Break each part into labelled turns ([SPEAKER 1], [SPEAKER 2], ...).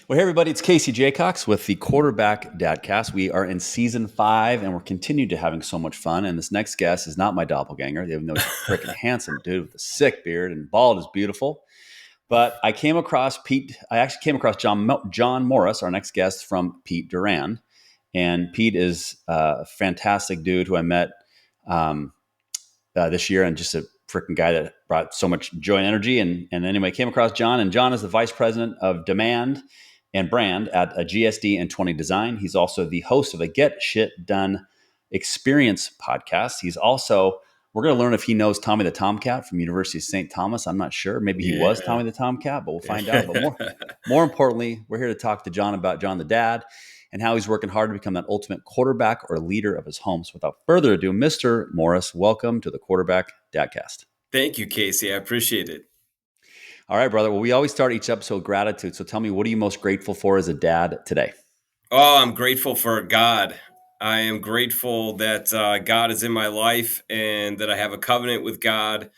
[SPEAKER 1] Well, hey, everybody, it's Casey Jaycox with the Quarterback Dadcast. We are in season 5, and we're continuing to having so much fun. And this next guest is not my doppelganger, even though he's a freaking handsome dude with a sick beard and bald is beautiful. But I came across Pete. I actually came across John Morris, our next guest from Pete Durand. And Pete is a fantastic dude who I met this year, and just a freaking guy that brought so much joy and energy. And anyway, came across John, and John is the vice president of demand and brand at a GSD and 20 Design. He's also the host of a Get Shit Done Experience podcast. He's also, we're going to learn if he knows Tommy the Tomcat from University of St. Thomas. I'm not sure. Maybe he was Tommy the Tomcat, but we'll find out. But more importantly, we're here to talk to John about John the Dad and how he's working hard to become that ultimate quarterback or leader of his home. So without further ado, Mr. Morris, welcome to the Quarterback Dadcast.
[SPEAKER 2] Thank you, Casey. I appreciate it.
[SPEAKER 1] All right, brother. Well, we always start each episode with gratitude. So tell me, what are you most grateful for as a dad today?
[SPEAKER 2] Oh, I'm grateful for God. I am grateful that God is in my life and that I have a covenant with God.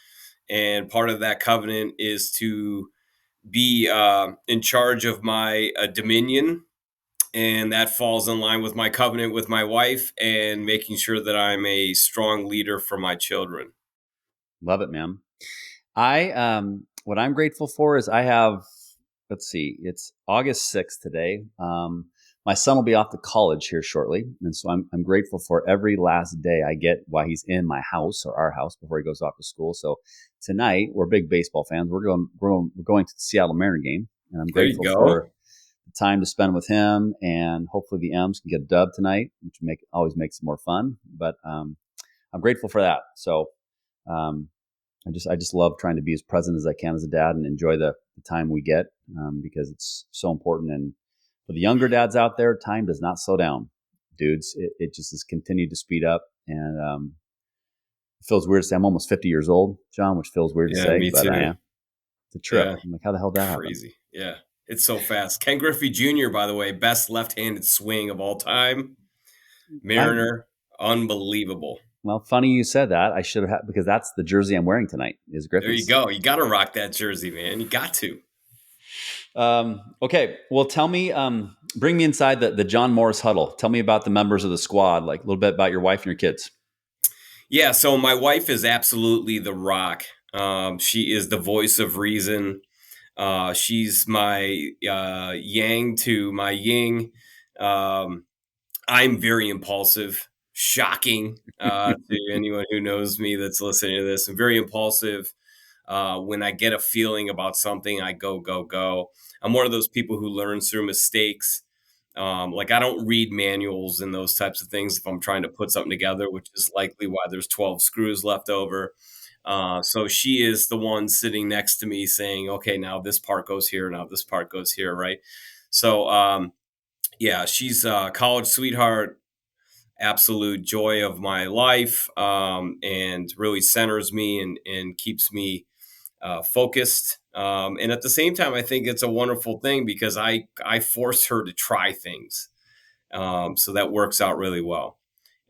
[SPEAKER 2] And part of that covenant is to be in charge of my dominion. And that falls in line with my covenant with my wife and making sure that I'm a strong leader for my children.
[SPEAKER 1] Love it, man. What I'm grateful for is I have, let's see, it's August 6th today. My son will be off to college here shortly. And so I'm grateful for every last day I get while he's in my house or our house before he goes off to school. So tonight, we're big baseball fans. We're going to the Seattle Mariner game. And I'm grateful for the time to spend with him. And hopefully the M's can get a dub tonight, which always makes it more fun. But I'm grateful for that. So I just love trying to be as present as I can as a dad and enjoy the time we get because it's so important. And for the younger dads out there, time does not slow down, dudes. It just has continued to speed up. And it feels weird to say I'm almost 50 years old, John, which feels weird to say,
[SPEAKER 2] me
[SPEAKER 1] but
[SPEAKER 2] too.
[SPEAKER 1] I am. It's a trip.
[SPEAKER 2] Yeah.
[SPEAKER 1] I'm like, how the hell did that
[SPEAKER 2] Crazy.
[SPEAKER 1] happen?
[SPEAKER 2] Yeah. It's so fast. Ken Griffey Jr., by the way, best left-handed swing of all time. Mariner, unbelievable.
[SPEAKER 1] Well, funny you said that. I should have, because that's the jersey I'm wearing tonight is Griffey's.
[SPEAKER 2] There you go. You got to rock that jersey, man. You got to.
[SPEAKER 1] Okay. Well, tell me, bring me inside the John Morris huddle. Tell me about the members of the squad, like a little bit about your wife and your kids.
[SPEAKER 2] Yeah. So my wife is absolutely the rock. She is the voice of reason. She's my yang to my yin. I'm very impulsive, shocking to anyone who knows me that's listening to this. I'm very impulsive. When I get a feeling about something, I go, go, go. I'm one of those people who learns through mistakes. Like I don't read manuals and those types of things if I'm trying to put something together, which is likely why there's 12 screws left over. So she is the one sitting next to me saying, okay, now this part goes here. Now this part goes here. Right. So, yeah, she's a college sweetheart, absolute joy of my life, and really centers me and keeps me focused. And at the same time, I think it's a wonderful thing because I force her to try things. So that works out really well.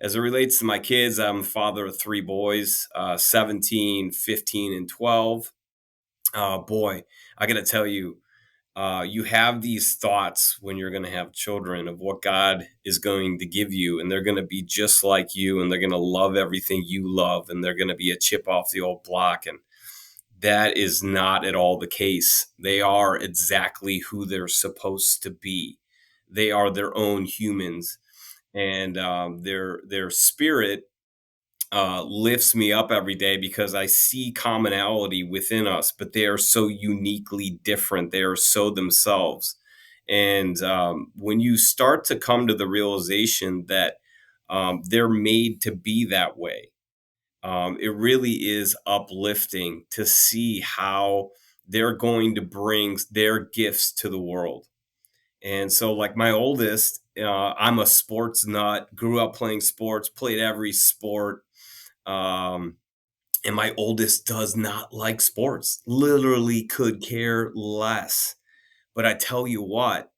[SPEAKER 2] As it relates to my kids, I'm a father of 3 boys, 17, 15, and 12. Boy, I got to tell you, you have these thoughts when you're going to have children of what God is going to give you, and they're going to be just like you, and they're going to love everything you love, and they're going to be a chip off the old block. And that is not at all the case. They are exactly who they're supposed to be. They are their own humans, and their spirit lifts me up every day because I see commonality within us, but they are so uniquely different. They are so themselves. And when you start to come to the realization that they're made to be that way, it really is uplifting to see how they're going to bring their gifts to the world. And so, like my oldest, I'm a sports nut, grew up playing sports, played every sport. Um, and my oldest does not like sports, literally could care less. But I tell you what,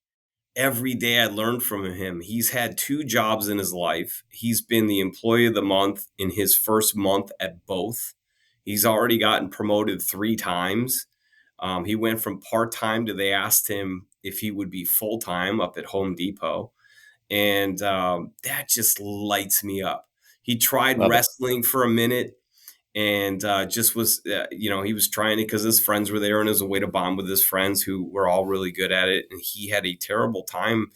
[SPEAKER 2] every day I learned from him. He's had 2 jobs in his life. He's been the employee of the month in his first month at both. He's already gotten promoted 3 times. He went from part-time to they asked him if he would be full time up at Home Depot, and that just lights me up. He tried
[SPEAKER 1] Love it.
[SPEAKER 2] wrestling for a minute, and just was he was trying it because his friends were there, and it was a way to bond with his friends who were all really good at it, and he had a terrible time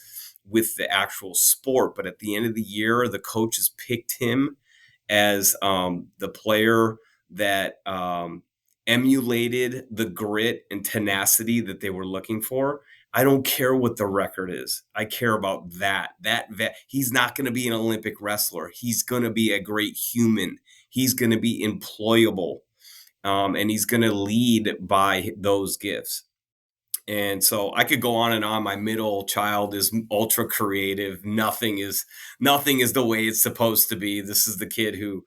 [SPEAKER 2] with the actual sport. But at the end of the year, the coaches picked him as the player that emulated the grit and tenacity that they were looking for. I don't care what the record is. I care about that he's not going to be an Olympic wrestler. He's going to be a great human. He's going to be employable, and he's going to lead by those gifts. And so I could go on and on. My middle child is ultra creative. Nothing is the way it's supposed to be. This is the kid who,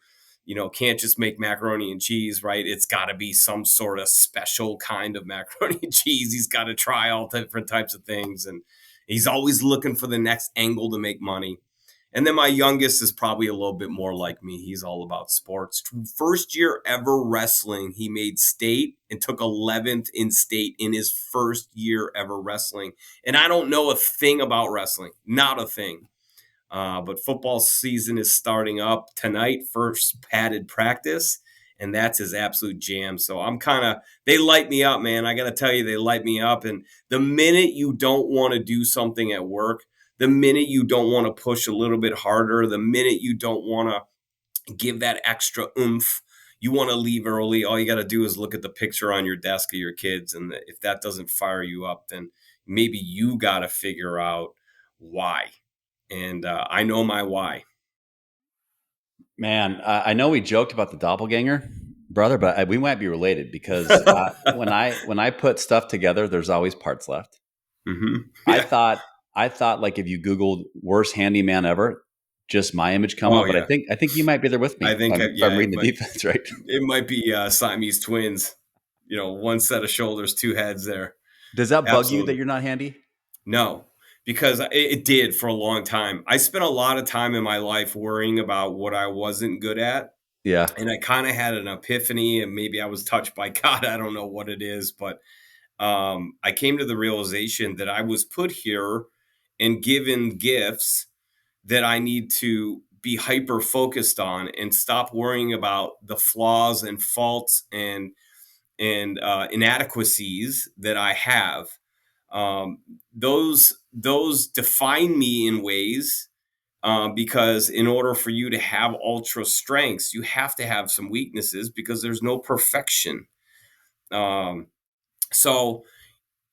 [SPEAKER 2] can't just make macaroni and cheese, right? It's got to be some sort of special kind of macaroni and cheese. He's got to try all different types of things, and he's always looking for the next angle to make money. And then my youngest is probably a little bit more like me. He's all about sports. First year ever wrestling, he made state and took 11th in state in his first year ever wrestling. And I don't know a thing about wrestling, not a thing. But football season is starting up tonight, first padded practice, and that's his absolute jam. So they light me up, man. I got to tell you, they light me up. And the minute you don't want to do something at work, the minute you don't want to push a little bit harder, the minute you don't want to give that extra oomph, you want to leave early, all you got to do is look at the picture on your desk of your kids. And if that doesn't fire you up, then maybe you got to figure out why. And I know my why.
[SPEAKER 1] Man, I know we joked about the doppelganger, brother, but we might be related because when I put stuff together, there's always parts left. I
[SPEAKER 2] Yeah.
[SPEAKER 1] thought I thought like if you Googled worst handyman ever, just my image come
[SPEAKER 2] Oh
[SPEAKER 1] up. But I
[SPEAKER 2] yeah.
[SPEAKER 1] think I think you might be there with me.
[SPEAKER 2] I
[SPEAKER 1] If
[SPEAKER 2] think
[SPEAKER 1] I'm, if
[SPEAKER 2] yeah,
[SPEAKER 1] I'm reading the defense right.
[SPEAKER 2] it might be Siamese twins. One set of shoulders, two heads there.
[SPEAKER 1] Does that bug you that
[SPEAKER 2] Absolutely.
[SPEAKER 1] you're not handy?
[SPEAKER 2] No, because it did for a long time. I spent a lot of time in my life worrying about what I wasn't good at.
[SPEAKER 1] Yeah.
[SPEAKER 2] And I kind of had an epiphany, and maybe I was touched by God. I don't know what it is, but I came to the realization that I was put here and given gifts that I need to be hyper focused on and stop worrying about the flaws and faults and inadequacies that I have. Those define me in ways, because in order for you to have ultra strengths, you have to have some weaknesses because there's no perfection. Um, so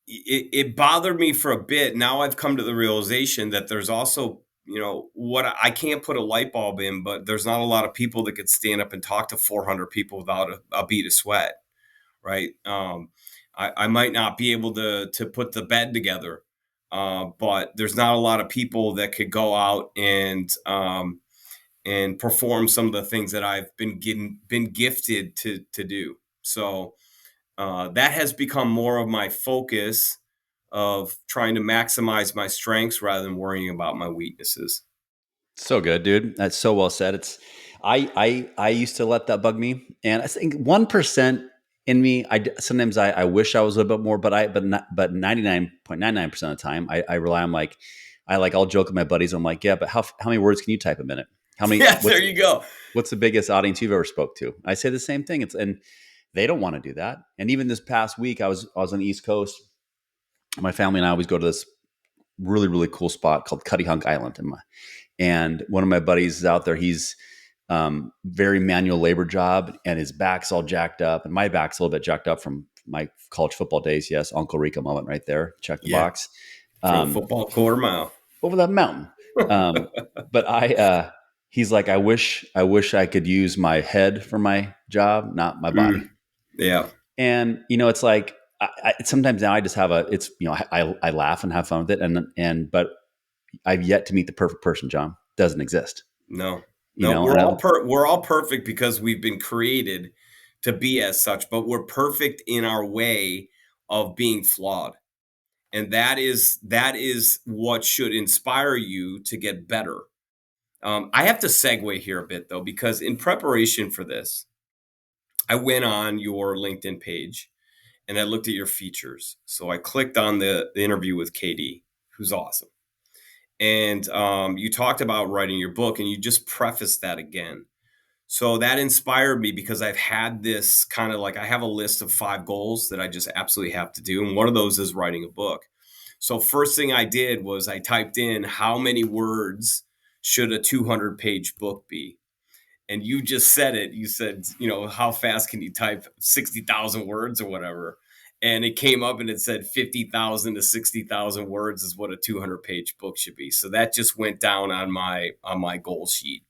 [SPEAKER 2] it bothered me for a bit. Now I've come to the realization that there's also, what I can't put a light bulb in, but there's not a lot of people that could stand up and talk to 400 people without a bead of sweat, right? I might not be able to put the bed together, but there's not a lot of people that could go out and perform some of the things that I've been gifted to do. So that has become more of my focus of trying to maximize my strengths rather than worrying about my weaknesses.
[SPEAKER 1] So good, dude. That's so well said. I used to let that bug me, and I think 1% in me. Sometimes I wish I was a little bit more, but 99.99% of the time I rely on I'll joke with my buddies. I'm like, yeah, but how many words can you type a minute? How many?
[SPEAKER 2] Yeah, there you go.
[SPEAKER 1] What's the biggest audience you've ever spoke to? I say the same thing. And they don't want to do that. And even this past week, I was on the East Coast. My family and I always go to this really really cool spot called Cutty Hunk Island, and one of my buddies is out there. He's very manual labor job, and his back's all jacked up, and my back's a little bit jacked up from my college football days. Yes, Uncle Rico moment right there. Check the
[SPEAKER 2] Yeah,
[SPEAKER 1] box.
[SPEAKER 2] throw a
[SPEAKER 1] Um,
[SPEAKER 2] football quarter mile.
[SPEAKER 1] Over that mountain. Um, but he's like, I wish I could use my head for my job, not my body.
[SPEAKER 2] Yeah.
[SPEAKER 1] And it's like sometimes now I just have it's I laugh and have fun with it, but I've yet to meet the perfect person. John doesn't exist.
[SPEAKER 2] No, no,
[SPEAKER 1] And
[SPEAKER 2] we're all perfect because we've been created to be as such, but we're perfect in our way of being flawed. And that is what should inspire you to get better. I have to segue here a bit though, because in preparation for this, I went on your LinkedIn page, and I looked at your features. So I clicked on the interview with Katie, who's awesome. And you talked about writing your book, and you just prefaced that again. So that inspired me because I've had this kind of like, I have a list of 5 goals that I just absolutely have to do. And one of those is writing a book. So first thing I did was I typed in how many words should a 200-page book be? And you just said it. You said, how fast can you type 60,000 words or whatever? And it came up and it said 50,000 to 60,000 words is what a 200-page book should be. So that just went down on my goal sheet.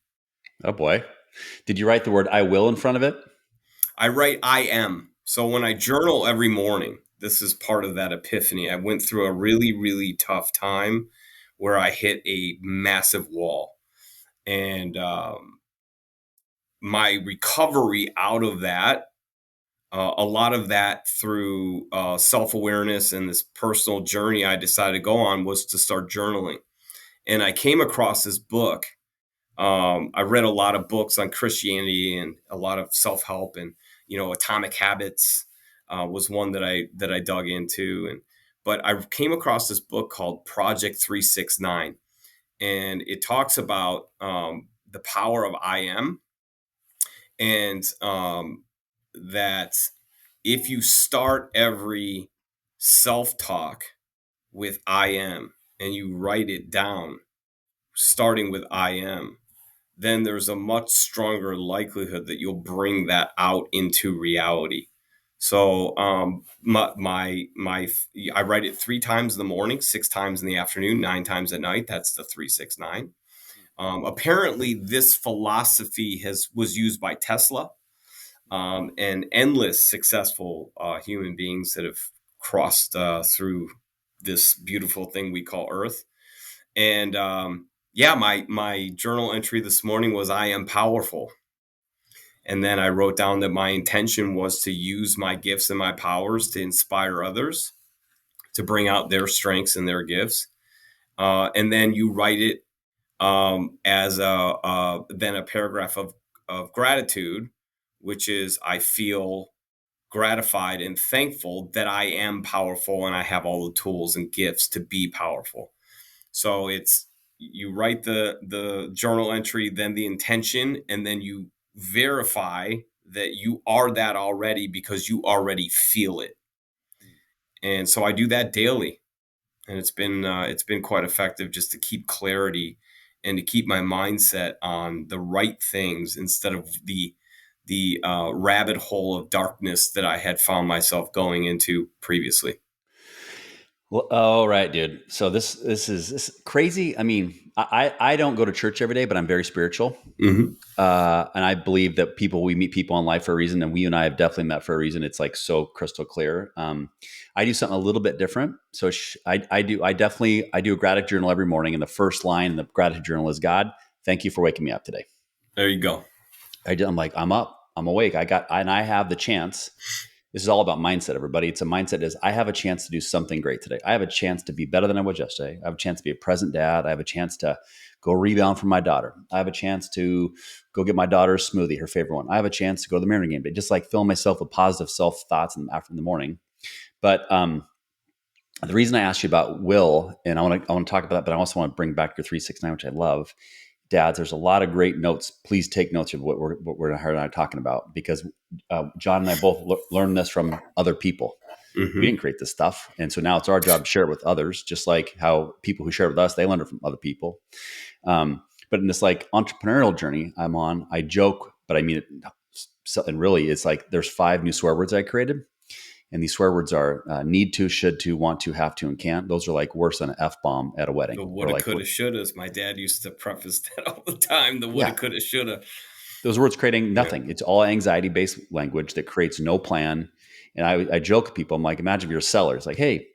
[SPEAKER 1] Oh boy. Did you write the word I will in front of it?
[SPEAKER 2] I write I am. So when I journal every morning, this is part of that epiphany. I went through a really, really tough time where I hit a massive wall. And my recovery out of that, a lot of that through self-awareness and this personal journey I decided to go on, was to start journaling. And I came across this book. I read a lot of books on Christianity and a lot of self-help, and Atomic Habits was one that I dug into. But I came across this book called Project 369, and it talks about the power of I am, and that if you start every self-talk with I am and you write it down, starting with I am, then there's a much stronger likelihood that you'll bring that out into reality. So I write it 3 times in the morning, 6 times in the afternoon, 9 times at night. That's the 369. Apparently, this philosophy was used by Tesla, and endless successful human beings that have crossed through this beautiful thing we call Earth. And yeah, my journal entry this morning was I am powerful. And then I wrote down that my intention was to use my gifts and my powers to inspire others, to bring out their strengths and their gifts. And then you write it as then a paragraph of gratitude, which is I feel gratified and thankful that I am powerful and I have all the tools and gifts to be powerful. So it's, you write the journal entry, then the intention, and then you verify that you are that already because you already feel it. And so I do that daily, and it's been quite effective just to keep clarity and to keep my mindset on the right things instead of the rabbit hole of darkness that I had found myself going into previously.
[SPEAKER 1] Well, all right, dude. So this is crazy. I mean, I don't go to church every day, but I'm very spiritual.
[SPEAKER 2] Mm-hmm.
[SPEAKER 1] And I believe that we meet people in life for a reason, and you and I have definitely met for a reason. It's like so crystal clear. I do something a little bit different. So I do a gratitude journal every morning, and the first line in the gratitude journal is, God, thank you for waking me up today.
[SPEAKER 2] There you go.
[SPEAKER 1] I'm like, I'm up, I'm awake. And I have the chance. This is all about mindset, everybody. It's a mindset is I have a chance to do something great today. I have a chance to be better than I was yesterday. I have a chance to be a present dad. I have a chance to go rebound from my daughter. I have a chance to go get my daughter's smoothie, her favorite one. I have a chance to go to the Mariners game day, just like fill myself with positive self thoughts in the morning. But the reason I asked you about will, and I want to talk about that, but I also want to bring back your 369, which I love. Dads, there's a lot of great notes. Please take notes of what we're her and I talking about, because John and I both learned this from other people. We
[SPEAKER 2] Mm-hmm.
[SPEAKER 1] didn't create this stuff, and so now it's our job to share it with others, just like how people who share it with us, they learned it from other people. But in this like entrepreneurial journey I'm on, I joke, but I mean it. And really, it's like there's 5 new swear words I created, and these swear words are need to, should to, want to, have to, and can't. Those are like worse than an F-bomb at a wedding.
[SPEAKER 2] The
[SPEAKER 1] They're
[SPEAKER 2] woulda,
[SPEAKER 1] like,
[SPEAKER 2] coulda, shouldas. My dad used to preface that all the time. The woulda,
[SPEAKER 1] yeah,
[SPEAKER 2] coulda, shoulda.
[SPEAKER 1] those words creating
[SPEAKER 2] Yeah.
[SPEAKER 1] nothing. It's all anxiety based language that creates no plan. And I joke with people, I'm like, imagine if you're a seller. It's like, hey,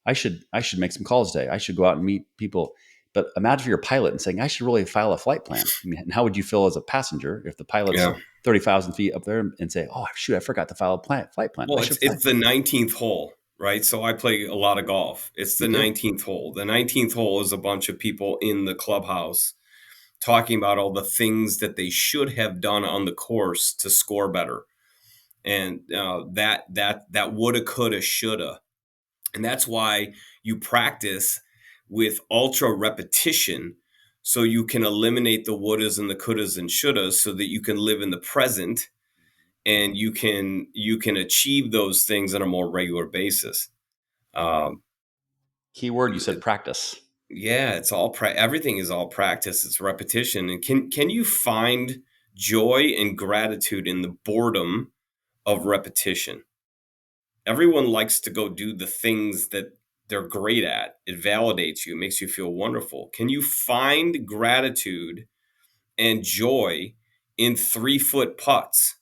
[SPEAKER 1] I should make some calls today. I should go out and meet people. But imagine if you're a pilot and saying, I should really file a flight plan. I mean, and how would you feel as a passenger if the pilot's
[SPEAKER 2] Yeah.
[SPEAKER 1] 30,000 feet up there and say, oh, shoot, I forgot to file a flight plan. I
[SPEAKER 2] Well,
[SPEAKER 1] should fly.
[SPEAKER 2] it's the 19th hole, right? So I play a lot of golf. It's the
[SPEAKER 1] Me too.
[SPEAKER 2] 19th hole. The 19th hole is a bunch of people in the clubhouse talking about all the things that they should have done on the course to score better. and that woulda, coulda, shoulda. And that's why you practice with ultra repetition, so you can eliminate the wouldas and the couldas and shouldas, so that you can live in the present, and you can achieve those things on a more regular basis. Um,
[SPEAKER 1] Key word, you said practice.
[SPEAKER 2] yeah, it's all everything is all practice. It's repetition. And can you find joy and gratitude in the boredom of repetition? Everyone likes to go do the things that they're great at. It validates you, it makes you feel wonderful. Can you find gratitude and joy in 3-foot putts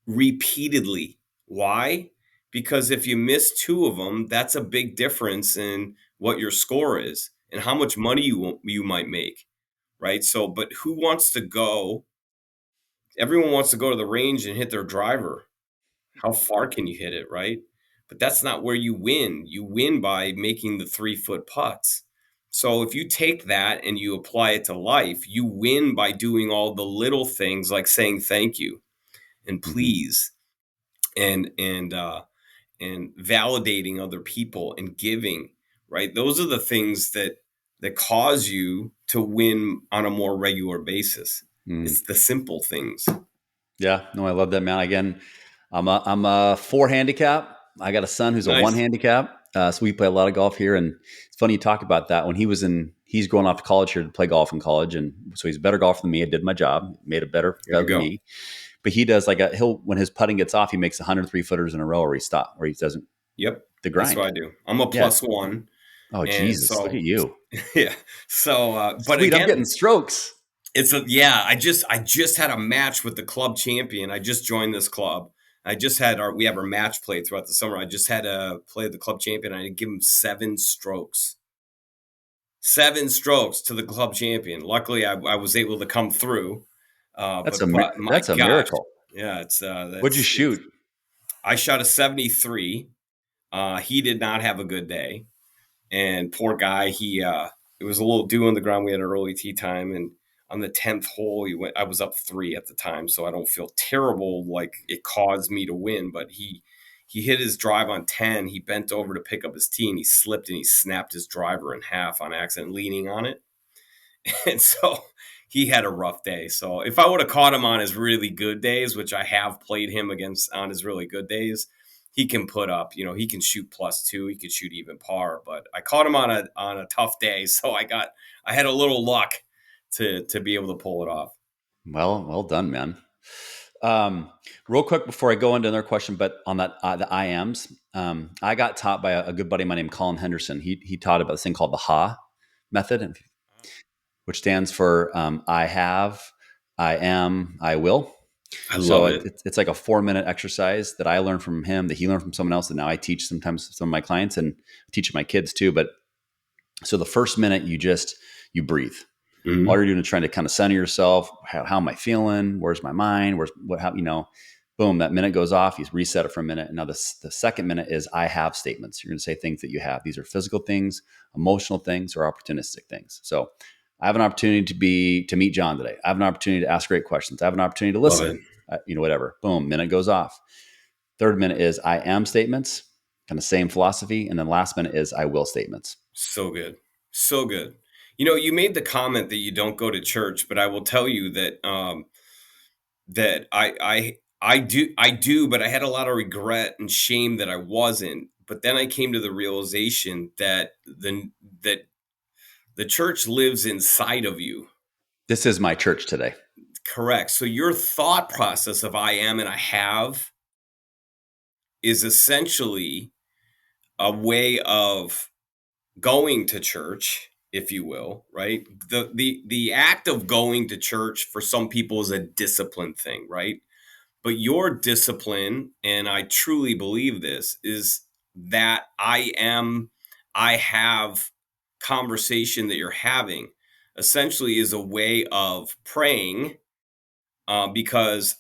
[SPEAKER 2] repeatedly? Why? Because if you miss two of them, that's a big difference in what your score is and how much money you might make, right? So, but who wants to go? Everyone wants to go to the range and hit their driver. How far can you hit it, right? But that's not where you win. You win by making the 3-foot putts. So if you take that and you apply it to life, you win by doing all the little things like saying thank you and
[SPEAKER 1] Mm-hmm.
[SPEAKER 2] please, and and validating other people and giving, right? Those are the things that cause you to win on a more regular basis.
[SPEAKER 1] Mm.
[SPEAKER 2] It's the simple things.
[SPEAKER 1] Yeah, no, I love that, man. Again, I'm a 4 handicap. I got a son who's a 1
[SPEAKER 2] Nice.
[SPEAKER 1] handicap. So we play a lot of golf here, and it's funny you talk about that. When he's going off to college here to play golf in college, and so he's a better golfer than me. I did my job, made it
[SPEAKER 2] There
[SPEAKER 1] better
[SPEAKER 2] you
[SPEAKER 1] than
[SPEAKER 2] go.
[SPEAKER 1] me. But he does he'll when his putting gets off, he makes 103 footers in a row, where he doesn't
[SPEAKER 2] Yep.
[SPEAKER 1] the
[SPEAKER 2] That's what
[SPEAKER 1] grind.
[SPEAKER 2] I do. I'm a
[SPEAKER 1] Yeah.
[SPEAKER 2] plus one.
[SPEAKER 1] Oh
[SPEAKER 2] And
[SPEAKER 1] Jesus, look at
[SPEAKER 2] so,
[SPEAKER 1] you.
[SPEAKER 2] yeah. So, but
[SPEAKER 1] Sweet, I'm getting
[SPEAKER 2] again,
[SPEAKER 1] strokes.
[SPEAKER 2] yeah, I just had a match with the club champion. I just joined this club. We have our match play throughout the summer. I just had to play the club champion. I give him 7 strokes. 7 strokes to the club champion. Luckily, I was able to come through. But my
[SPEAKER 1] That's a
[SPEAKER 2] gosh,
[SPEAKER 1] miracle.
[SPEAKER 2] yeah,
[SPEAKER 1] What'd you shoot?
[SPEAKER 2] I shot a 73. He did not have a good day. And poor guy, it was a little dew on the ground. We had an early tee time, and on the 10th hole, I was up 3 at the time, so I don't feel terrible like it caused me to win. But he hit his drive on 10. He bent over to pick up his tee, and he slipped and he snapped his driver in half on accident, leaning on it. And so he had a rough day. So if I would have caught him on his really good days, which I have played him against on his really good days, he can put up, he can shoot +2, he could shoot even par. But I caught him on a tough day, so I had a little luck to be able to pull it off.
[SPEAKER 1] Well done, man. Um, Real quick before I go into another question, but on that the I ams, I got taught by a good buddy of mine named Colin Henderson. He taught about this thing called the Ha method, which stands for I have, I am, I will.
[SPEAKER 2] I
[SPEAKER 1] So
[SPEAKER 2] love it.
[SPEAKER 1] it's like a 4-minute exercise that I learned from him, that he learned from someone else, that now I teach sometimes some of my clients and teach my kids too. But so the first minute you breathe. All
[SPEAKER 2] Mhm.
[SPEAKER 1] you're doing is trying to kind of center yourself. How am I feeling? Where's my mind? Where's what? How Boom. That minute goes off. You reset it for a minute. And now the second minute is I have statements. You're going to say things that you have. These are physical things, emotional things, or opportunistic things. So I have an opportunity to meet John today. I have an opportunity to ask great questions. I have an opportunity to
[SPEAKER 2] Love it.
[SPEAKER 1] listen. Whatever. Boom. Minute goes off. Third minute is I am statements. Kind of same philosophy. And then last minute is I will statements.
[SPEAKER 2] So good. So good. You made the comment that you don't go to church, but I will tell you that I do, but I had a lot of regret and shame that I wasn't. But then I came to the realization that the church lives inside of you.
[SPEAKER 1] This is my church today.
[SPEAKER 2] Correct. So your thought process of I am and I have is essentially a way of going to church, if you will, right? The act of going to church for some people is a discipline thing, right? But your discipline, and I truly believe this, is that I have conversation that you're having essentially is a way of praying, because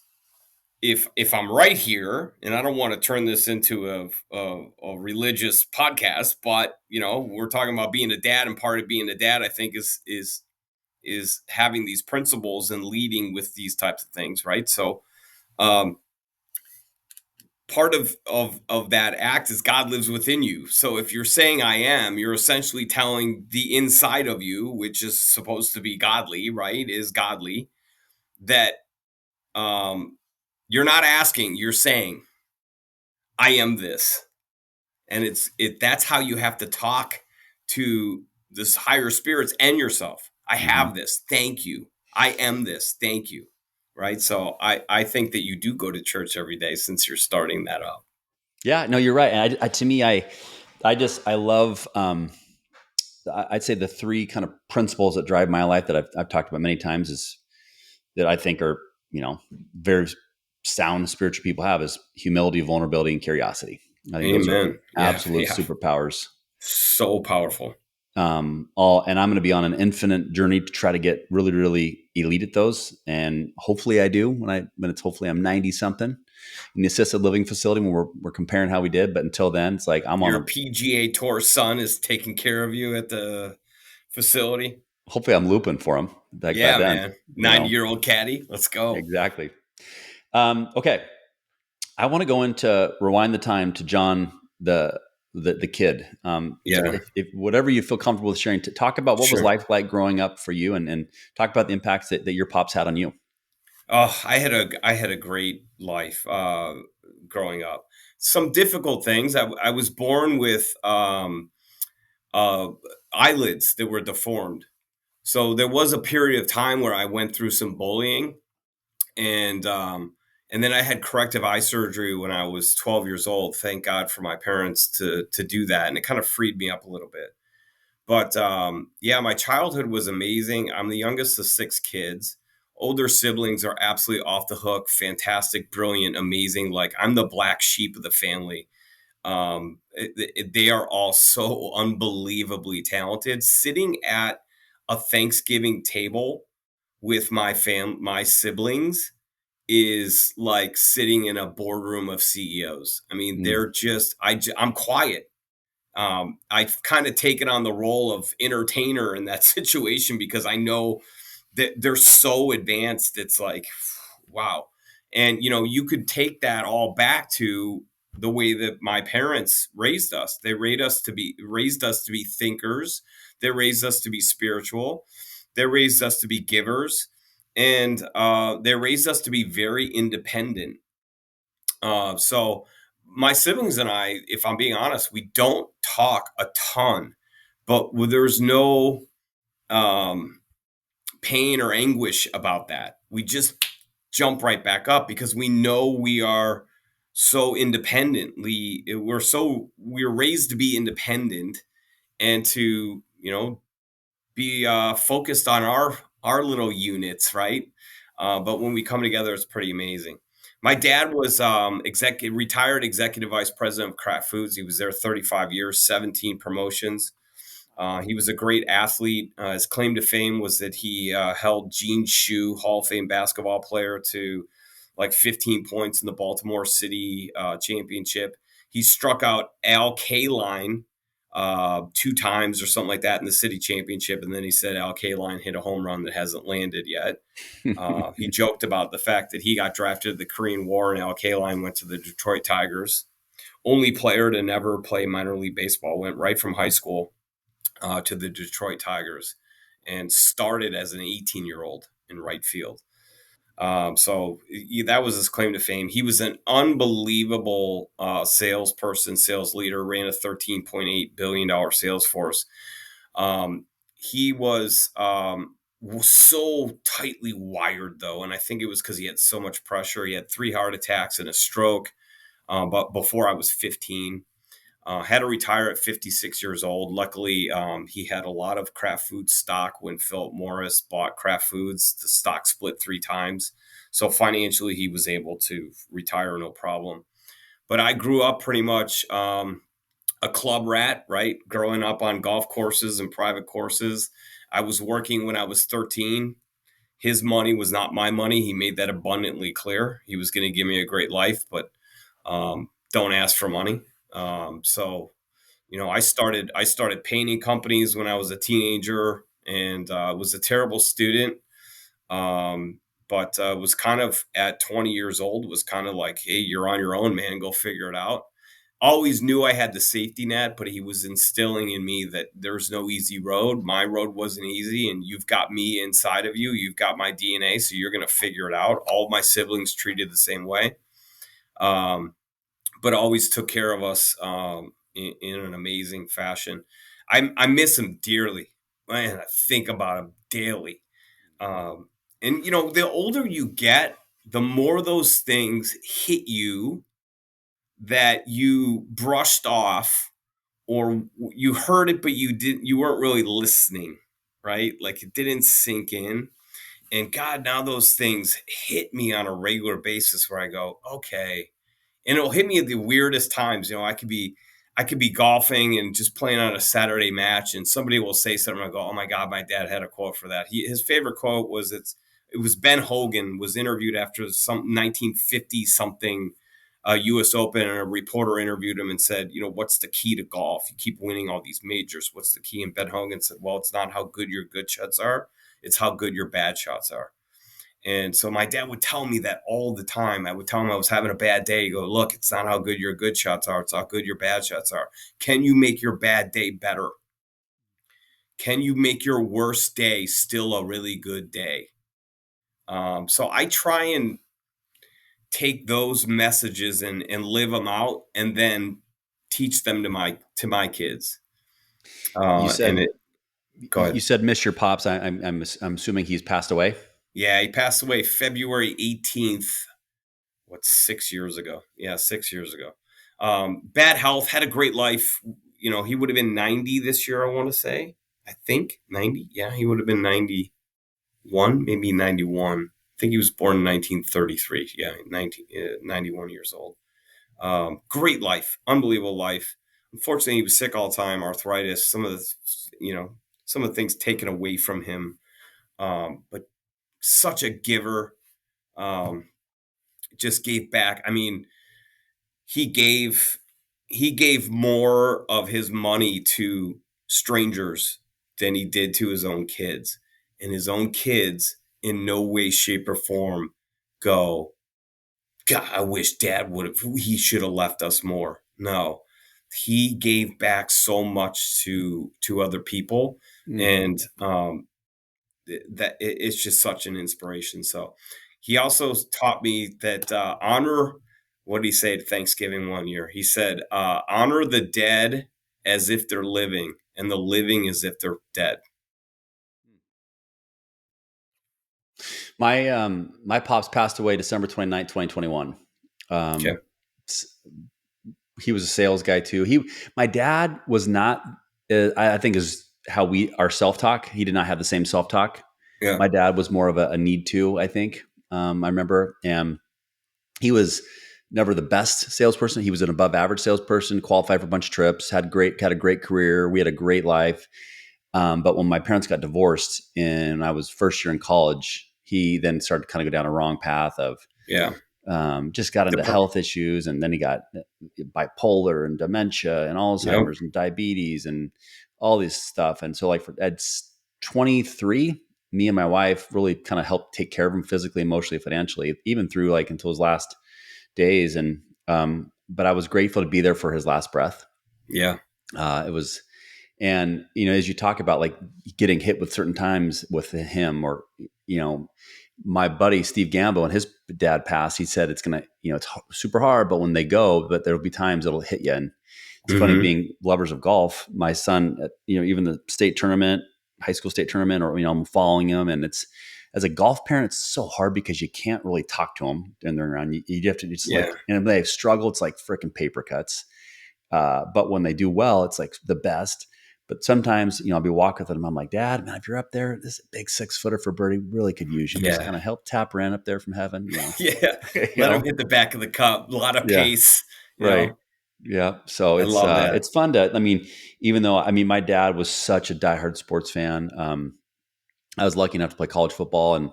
[SPEAKER 2] if I'm right here, and I don't want to turn this into a religious podcast, but we're talking about being a dad, and part of being a dad, I think, is having these principles and leading with these types of things, right? So, um, part of that act is God lives within you. So if you're saying I am, you're essentially telling the inside of you, which is supposed to be godly, right? Is godly, that um you're not asking, you're saying I am this. And that's how you have to talk to this higher spirits and yourself. I
[SPEAKER 1] Mhm.
[SPEAKER 2] have this. Thank you. I am this. Thank you. Right? So I think that you do go to church every day since you're starting that up.
[SPEAKER 1] Yeah, no, you're right. And to me, I love, I'd say the three kind of principles that drive my life that I've talked about many times is that I think are, very sound spiritual people have is humility, vulnerability, and curiosity. I think those are
[SPEAKER 2] Amen. Yeah,
[SPEAKER 1] absolute
[SPEAKER 2] yeah.
[SPEAKER 1] superpowers.
[SPEAKER 2] So powerful.
[SPEAKER 1] And I'm going to be on an infinite journey to try to get really, really elite at those. And hopefully I do when it's hopefully I'm 90 something in the assisted living facility when we're comparing how we did. But until then, it's like I'm on
[SPEAKER 2] Your
[SPEAKER 1] a,
[SPEAKER 2] PGA Tour son is taking care of you at the facility.
[SPEAKER 1] hopefully I'm looping for them like by
[SPEAKER 2] Yeah,
[SPEAKER 1] then,
[SPEAKER 2] man.
[SPEAKER 1] you know,
[SPEAKER 2] 90-year-old caddy. Let's go.
[SPEAKER 1] exactly. Okay. I want to go into rewind the time to John, the kid.
[SPEAKER 2] Yeah,
[SPEAKER 1] If whatever you feel comfortable with sharing, to talk about what was
[SPEAKER 2] sure.
[SPEAKER 1] life like growing up for you, and talk about the impacts that your pops had on you.
[SPEAKER 2] Oh, I had a great life growing up. Some difficult things. I was born with uh, eyelids that were deformed. So there was a period of time where I went through some bullying, and then I had corrective eye surgery when I was 12 years old. Thank God for my parents to do that, and it kind of freed me up a little bit. But yeah, my childhood was amazing. I'm the youngest of six kids. Older siblings are absolutely off the hook, fantastic, brilliant, amazing. Like I'm the black sheep of the family. They are all so unbelievably talented. Sitting at a Thanksgiving table with my siblings is like sitting in a boardroom of CEOs. I mean,
[SPEAKER 1] Mm,
[SPEAKER 2] I'm quiet. I've kind of taken on the role of entertainer in that situation because I know that they're so advanced. It's like, wow. And, you could take that all back to the way that my parents raised us. They raised us to be thinkers. They raised us to be spiritual. They raised us to be givers. And they raised us to be very independent. So my siblings and I, if I'm being honest, we don't talk a ton, but there's no um, pain or anguish about that. We just jump right back up because we know we are so independently. We're raised to be independent and to be focused on our little units, right? But when we come together, it's pretty amazing. My dad was retired executive vice president of Kraft Foods. He was there 35 years, 17 promotions. He was a great athlete. His claim to fame was that he held Gene Shue, Hall of Fame basketball player, to like 15 points in the Baltimore City championship. He struck out Al Kaline two times or something like that in the city championship. And then he said Al Kaline hit a home run that hasn't landed yet. He joked about the fact that he got drafted to the Korean War and Al Kaline went to the Detroit Tigers. Only player to never play minor league baseball, went right from high school to the Detroit Tigers and started as an 18-year-old in right field. That was his claim to fame. He was an unbelievable salesperson, sales leader, ran a $13.8 billion sales force. He was so tightly wired, though, and I think it was because he had so much pressure. He had 3 heart attacks and a stroke, but before I was 15. Had to retire at 56 years old. Luckily, he had a lot of Kraft Foods stock when Philip Morris bought Kraft Foods. The stock split 3 times. So financially, he was able to retire no problem. But I grew up pretty much a club rat, right? Growing up on golf courses and private courses. I was working when I was 13. His money was not my money. He made that abundantly clear. He was going to give me a great life, but don't ask for money. I started painting companies when I was a teenager and was a terrible student. Um, but was kind of at 20 years old, was kind of like, hey, you're on your own, man, go figure it out. Always knew I had the safety net, but he was instilling in me that there's no easy road. My road wasn't easy, and you've got me inside of you. You've got my DNA, so you're going to figure it out. All of my siblings treated the same way, but always took care of us in an amazing fashion. I miss him dearly. Man, I think about him daily. Um, and, the older you get, the more those things hit you that you brushed off, or you heard it but you weren't really listening, right? Like it didn't sink in. And God, now those things hit me on a regular basis where I go, okay. And it'll hit me at the weirdest times. I could be golfing and just playing on a Saturday match, and somebody will say something. I go, "Oh my God, my dad had a quote for that." His favorite quote was, It was Ben Hogan was interviewed after some 1950 something U.S. Open, and a reporter interviewed him and said, "What's the key to golf? You keep winning all these majors. What's the key?" And Ben Hogan said, "Well, it's not how good your good shots are; it's how good your bad shots are." And so my dad would tell me that all the time. I would tell him I was having a bad day. He'd go, "Look, it's not how good your good shots are. It's how good your bad shots are. Can you make your bad day better? Can you make your worst day still a really good day?" So I try and take those messages and live them out, and then teach them to my kids.
[SPEAKER 1] You
[SPEAKER 2] And
[SPEAKER 1] said
[SPEAKER 2] it Go ahead.
[SPEAKER 1] miss your pops. I'm assuming he's passed away.
[SPEAKER 2] Yeah, he passed away February 18th. What, 6 years ago? Yeah, 6 years ago. Bad health, had a great life. He would have been 90 this year, I want to say. I think 90. Yeah, he would have been 91, maybe 91. I think he was born in 1933. Yeah, 91 years old. Great life, unbelievable life. Unfortunately, he was sick all the time, arthritis, some of the things taken away from him. But such a giver. Um, just gave back. I mean, he gave more of his money to strangers than he did to his own kids. And his own kids in no way, shape, or form go, "God, I wish he should have left us more." No. He gave back so much to other people.
[SPEAKER 1] Mm.
[SPEAKER 2] And that it's just such an inspiration. So he also taught me that honor. What did he say at Thanksgiving one year? He said, "Honor the dead as if they're living, and the living as if they're dead."
[SPEAKER 1] My pops passed away December 29th, 2021.
[SPEAKER 2] Okay.
[SPEAKER 1] Um, he was a sales guy too. My dad was not. I think is how our self talk. He did not have the same self talk.
[SPEAKER 2] Yeah.
[SPEAKER 1] My dad was more of a need to. I think I remember, and he was never the best salesperson. He was an above average salesperson, qualified for a bunch of trips, had a great career. We had a great life. But when my parents got divorced and I was first year in college, he then started to kind of go down a wrong path of
[SPEAKER 2] Yeah.
[SPEAKER 1] just got into
[SPEAKER 2] Dep-
[SPEAKER 1] health issues. And then he got bipolar and dementia and
[SPEAKER 2] Yep.
[SPEAKER 1] Alzheimer's and diabetes and all this stuff. And so like at 23, me and my wife really kind of helped take care of him physically, emotionally, financially, even through like until his last days. And, but I was grateful to be there for his last breath.
[SPEAKER 2] Yeah.
[SPEAKER 1] It was, and, as you talk about like getting hit with certain times with him or, my buddy, Steve Gambo, and his dad passed, he said, it's going to, it's super hard, but when they go, but there'll be times it'll hit you. And it's funny
[SPEAKER 2] Mm-hmm.
[SPEAKER 1] being lovers of golf. My son, even the state tournament, high school state tournament, or, I'm following him. And it's, as a golf parent, it's so hard because you can't really talk to them and they're around. You have to just
[SPEAKER 2] Yeah.
[SPEAKER 1] and if they struggle, it's like freaking paper cuts. But when they do well, it's like the best. But sometimes, I'll be walking with them. I'm like, "Dad, man, if you're up there, this big 6-footer for birdie really could use you. Just
[SPEAKER 2] Yeah.
[SPEAKER 1] kind of help tap Rand up there from heaven,
[SPEAKER 2] Yeah.
[SPEAKER 1] you
[SPEAKER 2] Let him
[SPEAKER 1] know,
[SPEAKER 2] hit the back of the cup. A lot of
[SPEAKER 1] yeah,
[SPEAKER 2] pace.
[SPEAKER 1] right, yeah." So
[SPEAKER 2] I love that.
[SPEAKER 1] it's fun to. I mean, even though my dad was such a diehard sports fan. I was lucky enough to play college football, and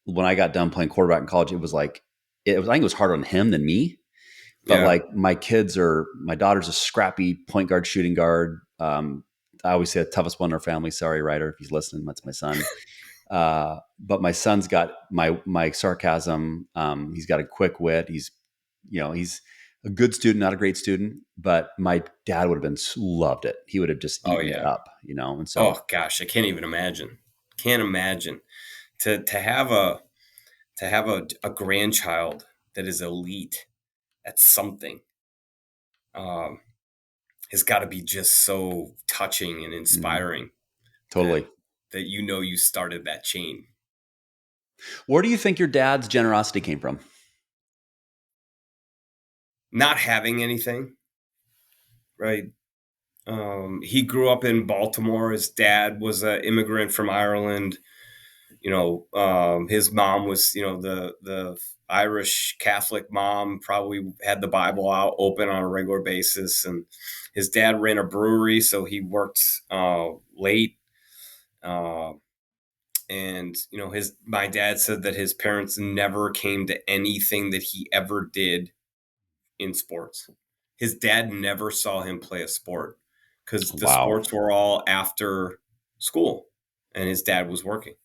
[SPEAKER 1] when I got done playing quarterback in college, it was like it was. I think it was harder on him than me. But
[SPEAKER 2] Yeah.
[SPEAKER 1] like my daughter's a scrappy point guard, shooting guard. I always say the toughest one in our family. Sorry, Ryder, if he's listening, that's my son. But my son's got my sarcasm. He's got a quick wit. He's a good student, not a great student, but my dad would have been loved it. He would have just
[SPEAKER 2] Oh
[SPEAKER 1] eaten it
[SPEAKER 2] yeah.
[SPEAKER 1] up, and so.
[SPEAKER 2] Oh gosh, I can't even imagine. Can't imagine to have a grandchild that is elite at something. Um, has got to be just so touching and
[SPEAKER 1] Mhm.
[SPEAKER 2] inspiring that
[SPEAKER 1] Totally.
[SPEAKER 2] you started that chain.
[SPEAKER 1] Where do you think your dad's generosity came from?
[SPEAKER 2] Not having anything, right? He grew up in Baltimore. His dad was an immigrant from Ireland. His mom was, the Irish Catholic mom, probably had the Bible out open on a regular basis, and his dad ran a brewery, so he worked late. Uh, and his my dad said that his parents never came to anything that he ever did in sports. His dad never saw him play a sport because the
[SPEAKER 1] Wow.
[SPEAKER 2] sports were all after school, and his dad was working.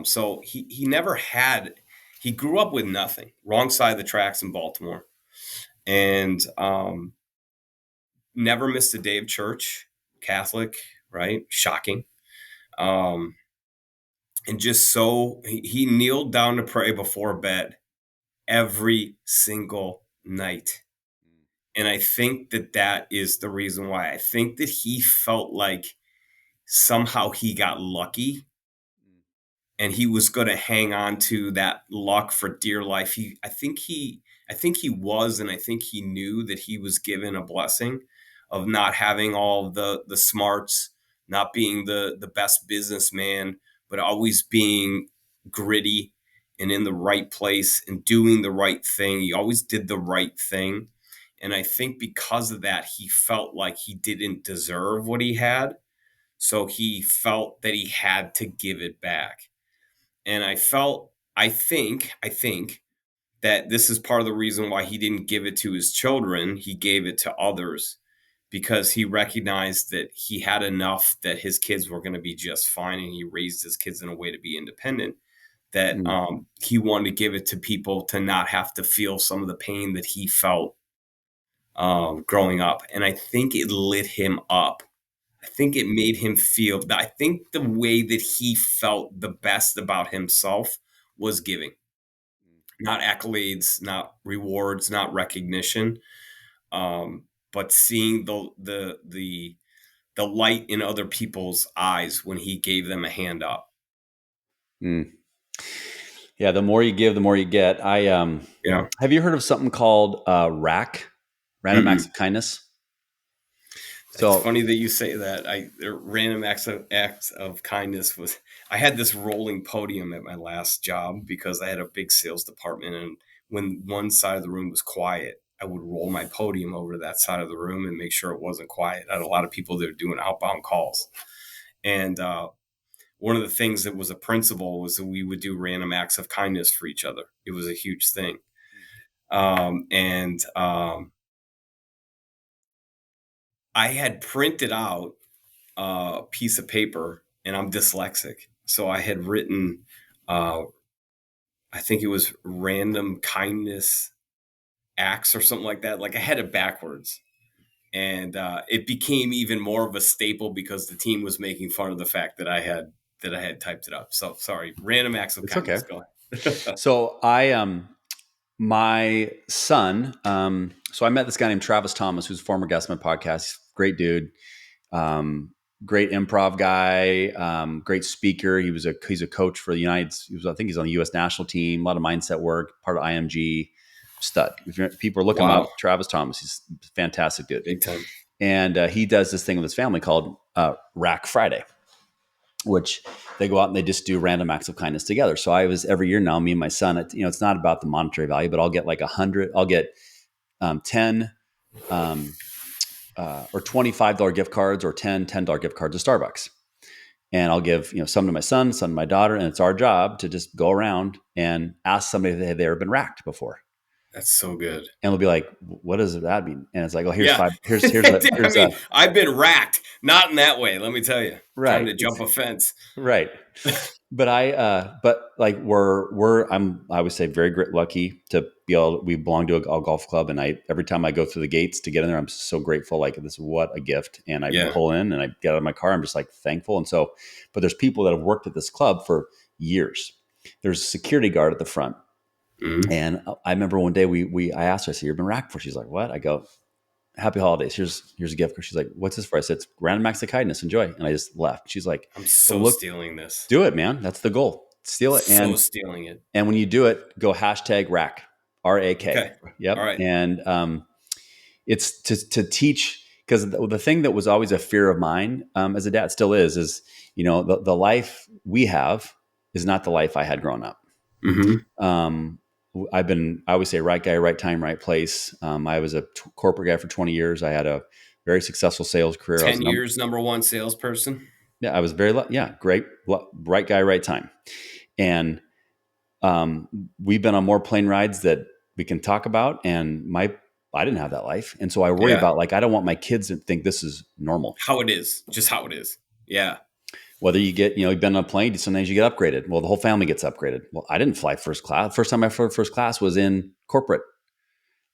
[SPEAKER 2] So he never had. He grew up with nothing. Wrong side of the tracks in Baltimore, and never missed a day of church. Catholic, right? Shocking. Um, and just so he kneeled down to pray before bed every single night. And I think that is the reason why. I think that he felt like somehow he got lucky and he was going to hang on to that luck for dear life. I think he was, and I think he knew that he was given a blessing of not having all the smarts, not being the best businessman, but always being gritty and in the right place and doing the right thing. He always did the right thing. And I think because of that, he felt like he didn't deserve what he had. So he felt that he had to give it back. And I think that this is part of the reason why he didn't give it to his children. He gave it to others because he recognized that he had enough that his kids were going to be just fine. And he raised his kids in a way to be independent, that
[SPEAKER 1] Mm.
[SPEAKER 2] he wanted to give it to people to not have to feel some of the pain that he felt growing up. And I think it lit him up. I think it made him feel that. I think the way that he felt the best about himself was giving, not accolades, not rewards, not recognition, but seeing the light in other people's eyes when he gave them a hand up.
[SPEAKER 1] Mm. Yeah, the more you give, the more you get. I
[SPEAKER 2] Yeah.
[SPEAKER 1] Have you heard of something called RAC, Random Acts
[SPEAKER 2] Mm-mm.
[SPEAKER 1] of Kindness?
[SPEAKER 2] It's
[SPEAKER 1] So
[SPEAKER 2] funny that you say that. Random acts of kindness was. I had this rolling podium at my last job because I had a big sales department, and when one side of the room was quiet, I would roll my podium over to that side of the room and make sure it wasn't quiet. I had a lot of people that were doing outbound calls, and one of the things that was a principle was that we would do random acts of kindness for each other. It was a huge thing, and I had printed out piece of paper, and I'm dyslexic. So I had written, uh, I think it was random kindness acts or something like that. Like I had it backwards. And it became even more of a staple because the team was making fun of the fact that I had typed it up. So sorry, random acts of
[SPEAKER 1] it's okay.
[SPEAKER 2] kindness. Go ahead.
[SPEAKER 1] So my son, so I met this guy named Travis Thomas, who's a former guest on my podcast. Great dude. Um, Great improv guy, great speaker. He's a coach for the I think he's on the U.S. national team. A lot of mindset work, part of IMG. Stud. If people are looking him
[SPEAKER 2] Wow,
[SPEAKER 1] up, Travis Thomas, he's a fantastic dude,
[SPEAKER 2] big time.
[SPEAKER 1] and he does this thing with his family called Rack Friday, which they go out and they just do random acts of kindness together. So I was every year now, me and my son. It's not about the monetary value, but I'll get like 100. I'll get 10. Or $25 gift cards or $10 gift cards to Starbucks. And I'll give, some to my son, some to my daughter. And it's our job to just go around and ask somebody if they've ever been racked before.
[SPEAKER 2] That's so good.
[SPEAKER 1] And they'll be like, what does that mean? And it's like, oh, here's
[SPEAKER 2] Yeah.
[SPEAKER 1] five.
[SPEAKER 2] I
[SPEAKER 1] Here's a,
[SPEAKER 2] mean, I've been racked. Not in that way, let me tell you. Trying
[SPEAKER 1] right.
[SPEAKER 2] to jump a fence.
[SPEAKER 1] Right. But but like I would say very great, lucky to be able, we belong to a golf club. And every time I go through the gates to get in there, I'm so grateful. Like, this, what a gift. And I
[SPEAKER 2] Yeah.
[SPEAKER 1] pull in and I get out of my car. I'm just like thankful. And so, but there's people that have worked at this club for years. There's a security guard at the front.
[SPEAKER 2] Hmm.
[SPEAKER 1] And I remember one day I asked her, I said, you've been racked before? She's like, what? I go, happy holidays. Here's a gift. She's like, what's this for? I said, it's random acts of kindness. Enjoy. And I just left. She's like,
[SPEAKER 2] I'm
[SPEAKER 1] well,
[SPEAKER 2] so
[SPEAKER 1] look,
[SPEAKER 2] stealing this.
[SPEAKER 1] do it, man. That's the goal. Steal it.
[SPEAKER 2] So stealing it.
[SPEAKER 1] And when you do it, go hashtag rack, RAK.
[SPEAKER 2] Okay. All
[SPEAKER 1] Yep.
[SPEAKER 2] right.
[SPEAKER 1] And it's to teach, because the thing that was always a fear of mine, as a dad, still is, the life we have is not the life I had growing up.
[SPEAKER 2] Hmm.
[SPEAKER 1] Um, I always say right guy, right time, right place. I was a corporate guy for 20 years. I had a very successful sales career.
[SPEAKER 2] 10 years, number one salesperson.
[SPEAKER 1] Yeah, I was yeah, great, right guy, right time. And um, we've been on more plane rides that we can talk about. And I didn't have that life. And so I worry
[SPEAKER 2] Yeah.
[SPEAKER 1] about, like, I don't want my kids to think this is normal.
[SPEAKER 2] How it is. Just how it is. Yeah.
[SPEAKER 1] Whether you've been on a plane, sometimes you get upgraded. Well, the whole family gets upgraded. Well, I didn't fly first class. First time I flew first class was in corporate.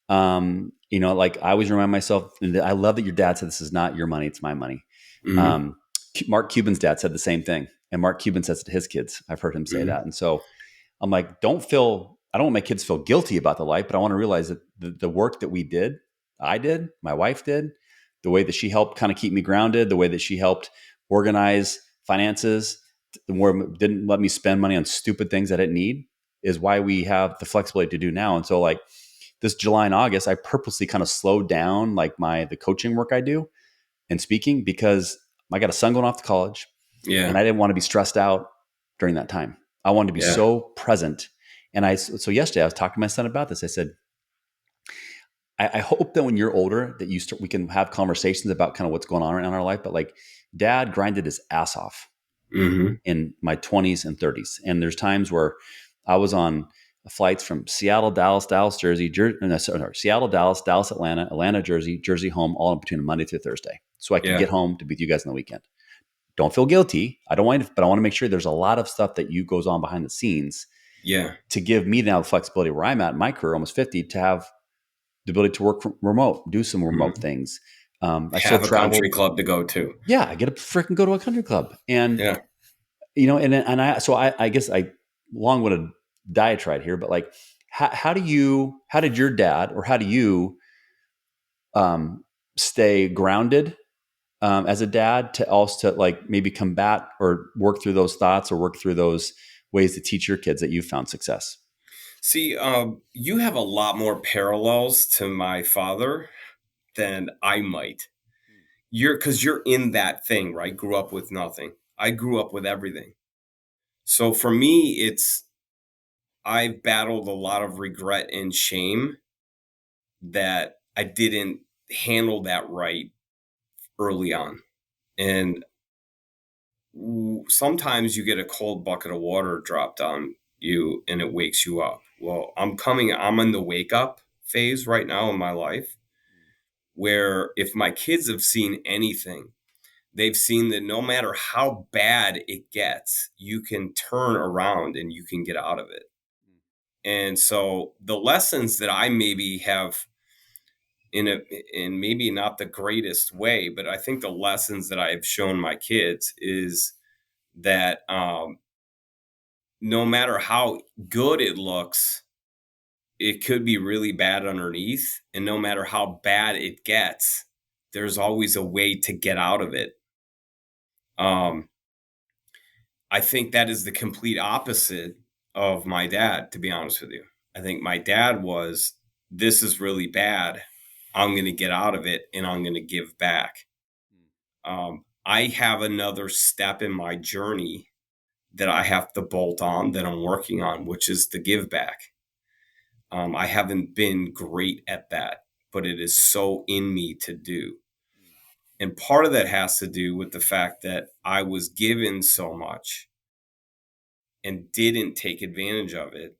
[SPEAKER 1] Like, I always remind myself, and I love that your dad said, this is not your money, it's my money.
[SPEAKER 2] Hmm.
[SPEAKER 1] Um, Mark Cuban's dad said the same thing. And Mark Cuban says it to his kids. I've heard him say
[SPEAKER 2] Hmm.
[SPEAKER 1] that. And so I'm like, I don't want my kids to feel guilty about the life, but I want to realize that the work that I did, my wife did, the way that she helped kind of keep me grounded, the way that she helped organize finances, the more didn't let me spend money on stupid things I didn't need, is why we have the flexibility to do now. And so, like, this July and August, I purposely kind of slowed down, like, the coaching work I do and speaking, because I got a son going off to college and
[SPEAKER 2] Yeah.
[SPEAKER 1] I didn't want to be stressed out during that time. I wanted to be
[SPEAKER 2] Yeah.
[SPEAKER 1] so present. And so yesterday I was talking to my son about this. I said, I hope that when you're older that we can have conversations about kind of what's going on in our life. But, like, dad grinded his ass off
[SPEAKER 2] Hmm.
[SPEAKER 1] in my 20s and 30s. And there's times where I was on flights from Seattle, Dallas, Jersey, Seattle, Dallas, Atlanta, Jersey home, all in between Monday through Thursday. So I could
[SPEAKER 2] Yeah.
[SPEAKER 1] get home to be with you guys on the weekend. Don't feel guilty. I don't want, but I want to make sure there's a lot of stuff that goes on behind the scenes
[SPEAKER 2] Yeah.
[SPEAKER 1] to give me now the flexibility where I'm at in my career, almost 50, to have the ability to work from remote, do some remote
[SPEAKER 2] Hmm.
[SPEAKER 1] things. I still
[SPEAKER 2] Have a country
[SPEAKER 1] travel.
[SPEAKER 2] club to go to.
[SPEAKER 1] Yeah, I get to freaking go to a country club. And,
[SPEAKER 2] Yeah.
[SPEAKER 1] so I guess I long-winded diatribe here, but, like, how did your dad, or how do you stay grounded as a dad, to also, like, maybe combat or work through those thoughts, or work through those ways to teach your kids that you've found success?
[SPEAKER 2] See, you have a lot more parallels to my father than I might. Because you're in that thing, right? Grew up with nothing. I grew up with everything. So for me, I've battled a lot of regret and shame that I didn't handle that right early on. And sometimes you get a cold bucket of water dropped on you and it wakes you up. Well, I'm in the wake up phase right now in my life, where if my kids have seen anything, they've seen that no matter how bad it gets, you can turn around and you can get out of it. And so the lessons that I maybe have in maybe not the greatest way, but I think the lessons that I have shown my kids is that no matter how good it looks, it could be really bad underneath. And no matter how bad it gets, there's always a way to get out of it. Um, I think that is the complete opposite of my dad, to be honest with you. I think my dad was, this is really bad. I'm going to get out of it and I'm going to give back. I have another step in my journey that I have to bolt on, that I'm working on, which is the give back. I haven't been great at that, but it is so in me to do. And part of that has to do with the fact that I was given so much and didn't take advantage of it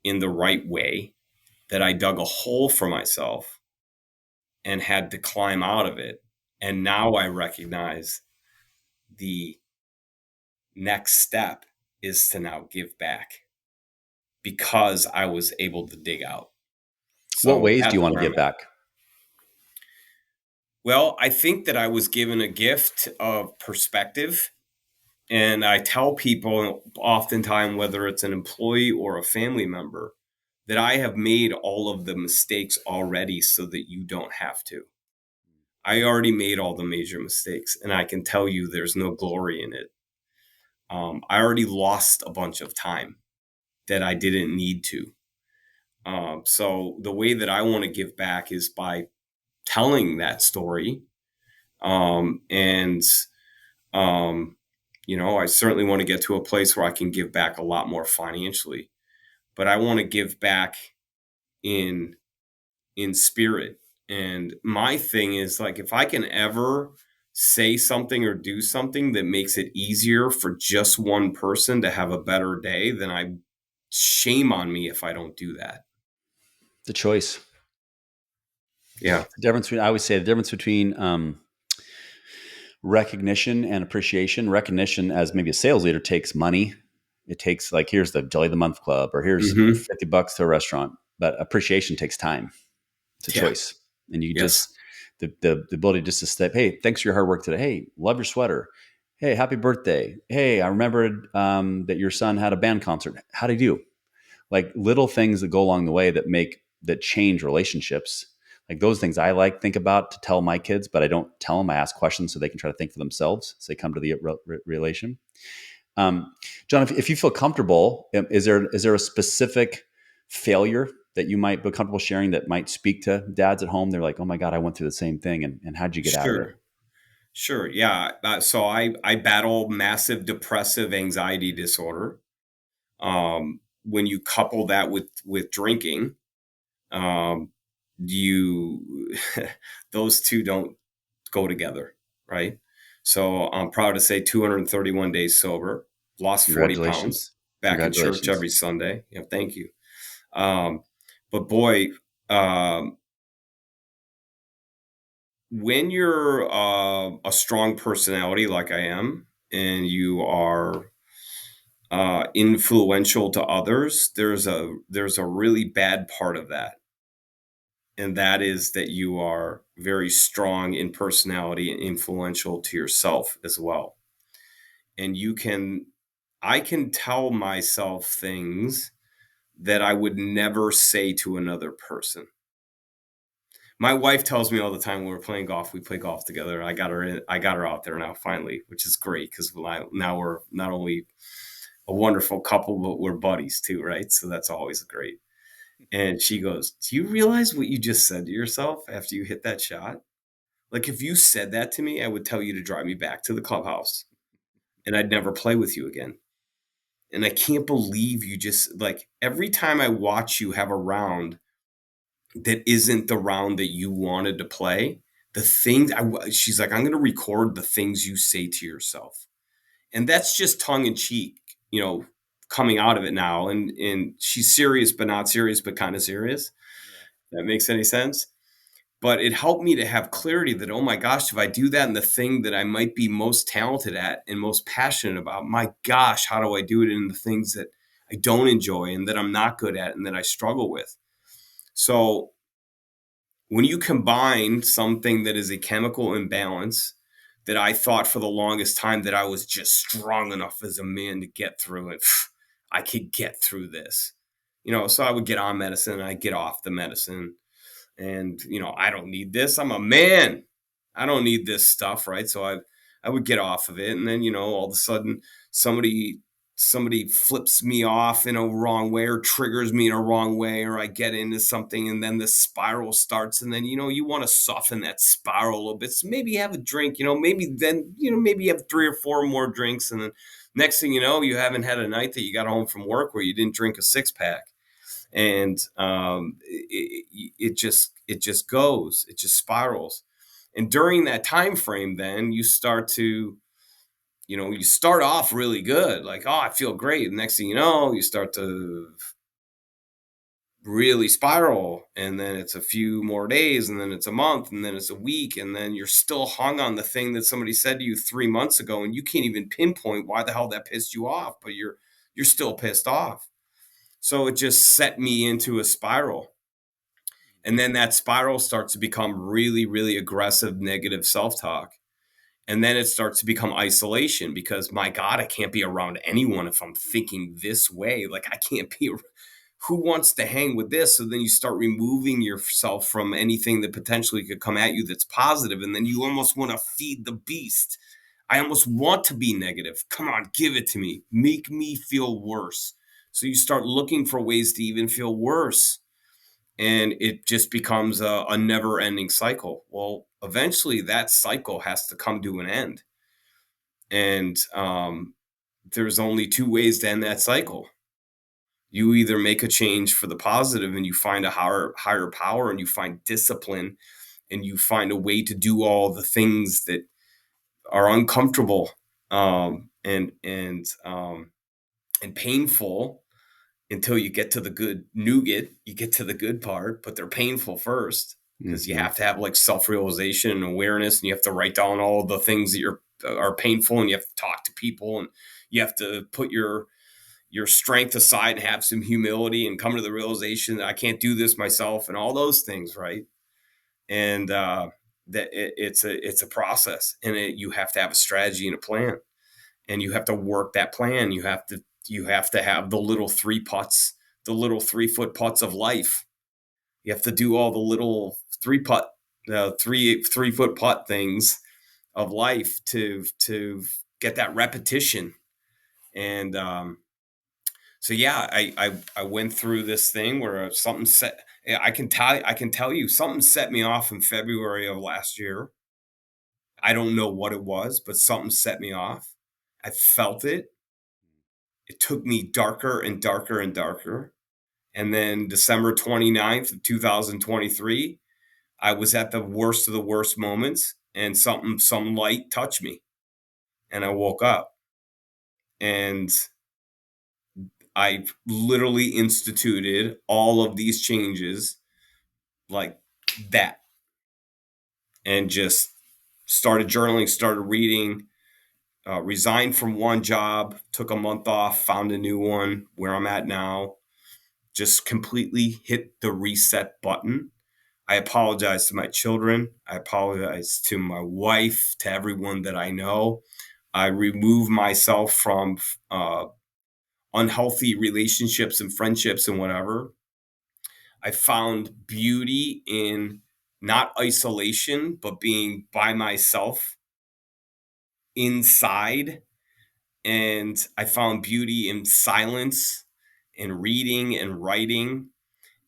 [SPEAKER 2] in the right way. that I dug a hole for myself and had to climb out of it. And now I recognize the next step is to now give back because I was able to dig out.
[SPEAKER 1] What
[SPEAKER 2] So
[SPEAKER 1] ways do
[SPEAKER 2] that's
[SPEAKER 1] you want to
[SPEAKER 2] where I'm
[SPEAKER 1] give
[SPEAKER 2] at.
[SPEAKER 1] back?
[SPEAKER 2] Well, I think that I was given a gift of perspective. And I tell people oftentimes, whether it's an employee or a family member, that I have made all of the mistakes already so that you don't have to. I already made all the major mistakes, and I can tell you there's no glory in it. I already lost a bunch of time that I didn't need to. So the way that I want to give back is by telling that story. And, um, I certainly want to get to a place where I can give back a lot more financially, but I want to give back in spirit. And my thing is, like, if I can ever say something or do something that makes it easier for just one person to have a better day, then I shame on me if I don't do that.
[SPEAKER 1] The choice.
[SPEAKER 2] Yeah.
[SPEAKER 1] The difference between, I always say the difference between recognition and appreciation. Recognition, as maybe a sales leader, takes money. It takes, like, here's the Jelly of the Month Club, or here's
[SPEAKER 2] Hmm.
[SPEAKER 1] $50 to a restaurant. But appreciation takes time. It's a
[SPEAKER 2] Yeah.
[SPEAKER 1] choice. And you
[SPEAKER 2] Yes.
[SPEAKER 1] just, the ability just to step, hey, thanks for your hard work today. Hey, love your sweater. Hey, happy birthday. Hey, I remembered that your son had a band concert. How'd he do? Like little things that go along the way that change relationships. Like those things I like think about to tell my kids, but I don't tell them. I ask questions so they can try to think for themselves. So they come to the relation. Um, John, if you feel comfortable, is there a specific failure that you might be comfortable sharing that might speak to dads at home? They're like, oh my God, I went through the same thing. And how'd you get out of it?
[SPEAKER 2] Sure. Sure. Yeah. So I battle massive depressive anxiety disorder. When you couple that with drinking, um, you those two don't go together, right? So I'm proud to say 231 days sober, lost 40
[SPEAKER 1] Congratulations.
[SPEAKER 2] pounds, back in church
[SPEAKER 1] Congratulations.
[SPEAKER 2] every Sunday. Yeah, thank you. Um, but boy, when you're a strong personality like I am, and you are influential to others, there's a really bad part of that, and that is that you are very strong in personality and influential to yourself as well. And I can tell myself things that I would never say to another person. My wife tells me all the time when we're playing golf, we play golf together. I got her out there now finally, which is great because now we're not only a wonderful couple, but we're buddies too, right? So that's always great. And she goes, "Do you realize what you just said to yourself after you hit that shot? Like, if you said that to me, I would tell you to drive me back to the clubhouse and I'd never play with you again. And I can't believe you just, like, every time I watch you have a round that isn't the round that you wanted to play, she's like, I'm going to record the things you say to yourself." And that's just tongue in cheek, you know, coming out of it now. And she's serious, but not serious, but kind of serious. That makes any sense. But it helped me to have clarity that, oh my gosh, if I do that in the thing that I might be most talented at and most passionate about, my gosh, how do I do it in the things that I don't enjoy and that I'm not good at and that I struggle with? So when you combine something that is a chemical imbalance that I thought for the longest time that I was just strong enough as a man to get through it, I could get through this. So I would get on medicine and I'd get off the medicine. And I don't need this. I'm a man. I don't need this stuff, right? So I would get off of it, and then all of a sudden somebody flips me off in a wrong way or triggers me in a wrong way, or I get into something and then the spiral starts, and then you want to soften that spiral a little bit. So maybe have a drink, maybe you have 3 or 4 more drinks, and then next thing you know, you haven't had a night that you got home from work where you didn't drink a 6-pack. And it just goes, it just spirals. And during that time frame, then you start to you start off really good, like, oh, I feel great. And next thing you know, you start to really spiral, and then it's a few more days, and then it's a month, and then it's a week, and then you're still hung on the thing that somebody said to you 3 months ago, and you can't even pinpoint why the hell that pissed you off, but you're still pissed off. So it just set me into a spiral. And then that spiral starts to become really, really aggressive, negative self talk. And then it starts to become isolation because, my God, I can't be around anyone if I'm thinking this way. Like, I can't be, who wants to hang with this? So then you start removing yourself from anything that potentially could come at you that's positive. And then you almost want to feed the beast. I almost want to be negative. Come on, give it to me. Make me feel worse. So you start looking for ways to even feel worse. And it just becomes a never ending cycle. Well, eventually that cycle has to come to an end. And there's only two ways to end that cycle. You either make a change for the positive and you find a higher power and you find discipline and you find a way to do all the things that are uncomfortable, and painful, until you get to the good nougat. You get to the good part, but they're painful first, because you
[SPEAKER 1] Mm-hmm.
[SPEAKER 2] have to have like self-realization and awareness, and you have to write down all the things that are painful, and you have to talk to people, and you have to put your strength aside and have some humility and come to the realization that I can't do this myself, and all those things, right? And that it's a process, and you have to have a strategy and a plan, and you have to work that plan. You have to have the little three putts, the little 3 foot putts of life. You have to do all the little three foot putt things of life to get that repetition. And so yeah, I went through this thing where something set. I can tell you something set me off in February of last year. I don't know what it was, but something set me off. I felt it. It took me darker and darker and darker. And then December 29th of 2023, I was at the worst of the worst moments, and some light touched me, and I woke up, and I literally instituted all of these changes like that, and just started journaling, started reading, resigned from one job, took a month off, found a new one where I'm at now, just completely hit the reset button. I apologize to my children. I apologize to my wife, to everyone that I know. I remove myself from unhealthy relationships and friendships and whatever. I found beauty in not isolation, but being by myself inside. And I found beauty in silence and reading and writing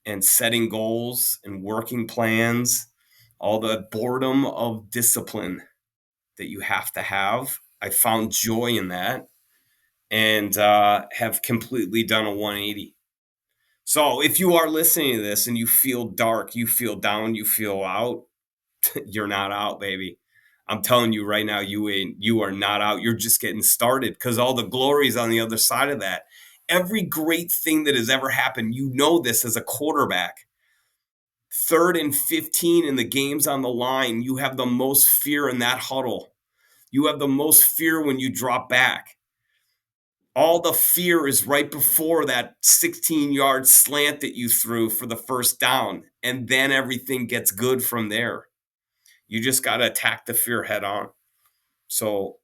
[SPEAKER 2] and setting goals and working plans, all the boredom of discipline that you have to have. I found joy in that, and have completely done a 180. So if you are listening to this and you feel dark, you feel down, you feel out, you're not out, baby. I'm telling you right now, you are not out. You're just getting started, because all the glory is on the other side of that. Every great thing that has ever happened, you know this as a quarterback. 3rd and 15 in the game's on the line, you have the most fear in that huddle. You have the most fear when you drop back. All the fear is right before that 16-yard slant that you threw for the first down. And then everything gets good from there. You just got to attack the fear head on. So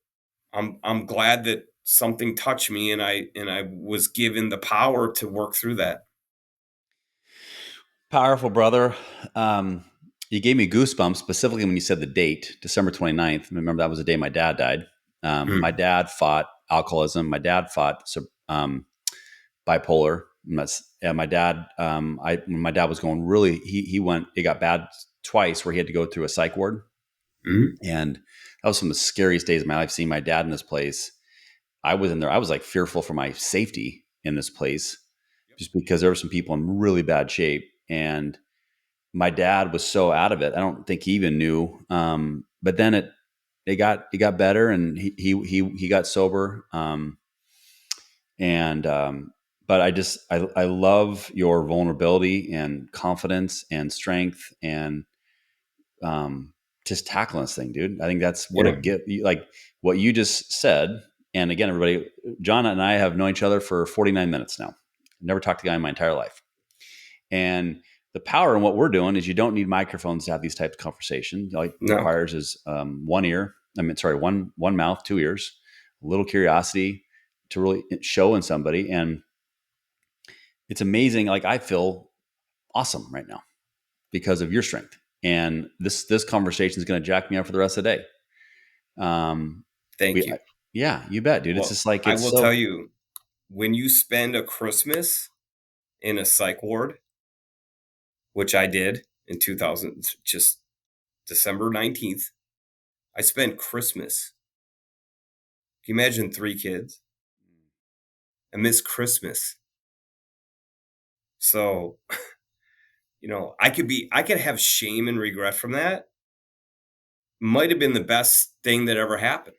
[SPEAKER 2] I'm glad that something touched me, and I was given the power to work through that.
[SPEAKER 1] Powerful, brother. You gave me goosebumps specifically when you said the date, December 29th. Remember, that was the day my dad died. My
[SPEAKER 2] Mm,
[SPEAKER 1] dad fought alcoholism. My dad fought bipolar. Yeah, my dad. When my dad was going really, he went. It got bad twice, where he had to go through a psych ward,
[SPEAKER 2] mm,
[SPEAKER 1] and that was some of the scariest days of my life. Seeing my dad in this place, I was in there. I was like fearful for my safety in this place, just because there were some people in really bad shape, and my dad was so out of it. I don't think he even knew. But then it got better, and he got sober. And but I love your vulnerability and confidence and strength and um, just tackling this thing, dude. I think that's what a
[SPEAKER 2] Yeah.
[SPEAKER 1] gift. Like what you just said. And again, everybody, John and I have known each other for 49 minutes now. Never talked to a guy in my entire life. And the power in what we're doing is you don't need microphones to have these types of conversations. All it
[SPEAKER 2] No.
[SPEAKER 1] requires is one ear. One mouth, two ears, a little curiosity to really show in somebody. And it's amazing. Like I feel awesome right now because of your strength. And this conversation is going to jack me up for the rest of the day. Um,
[SPEAKER 2] Thank
[SPEAKER 1] we,
[SPEAKER 2] you.
[SPEAKER 1] yeah, you bet, dude. It's
[SPEAKER 2] Well,
[SPEAKER 1] just like
[SPEAKER 2] I
[SPEAKER 1] it's
[SPEAKER 2] will tell
[SPEAKER 1] so.
[SPEAKER 2] you, when you spend a Christmas in a psych ward, which I did in 2000, just December 19th, I spent Christmas. Can you imagine 3 kids? I miss Christmas. So, I could have shame and regret from that. Might have been the best thing that ever happened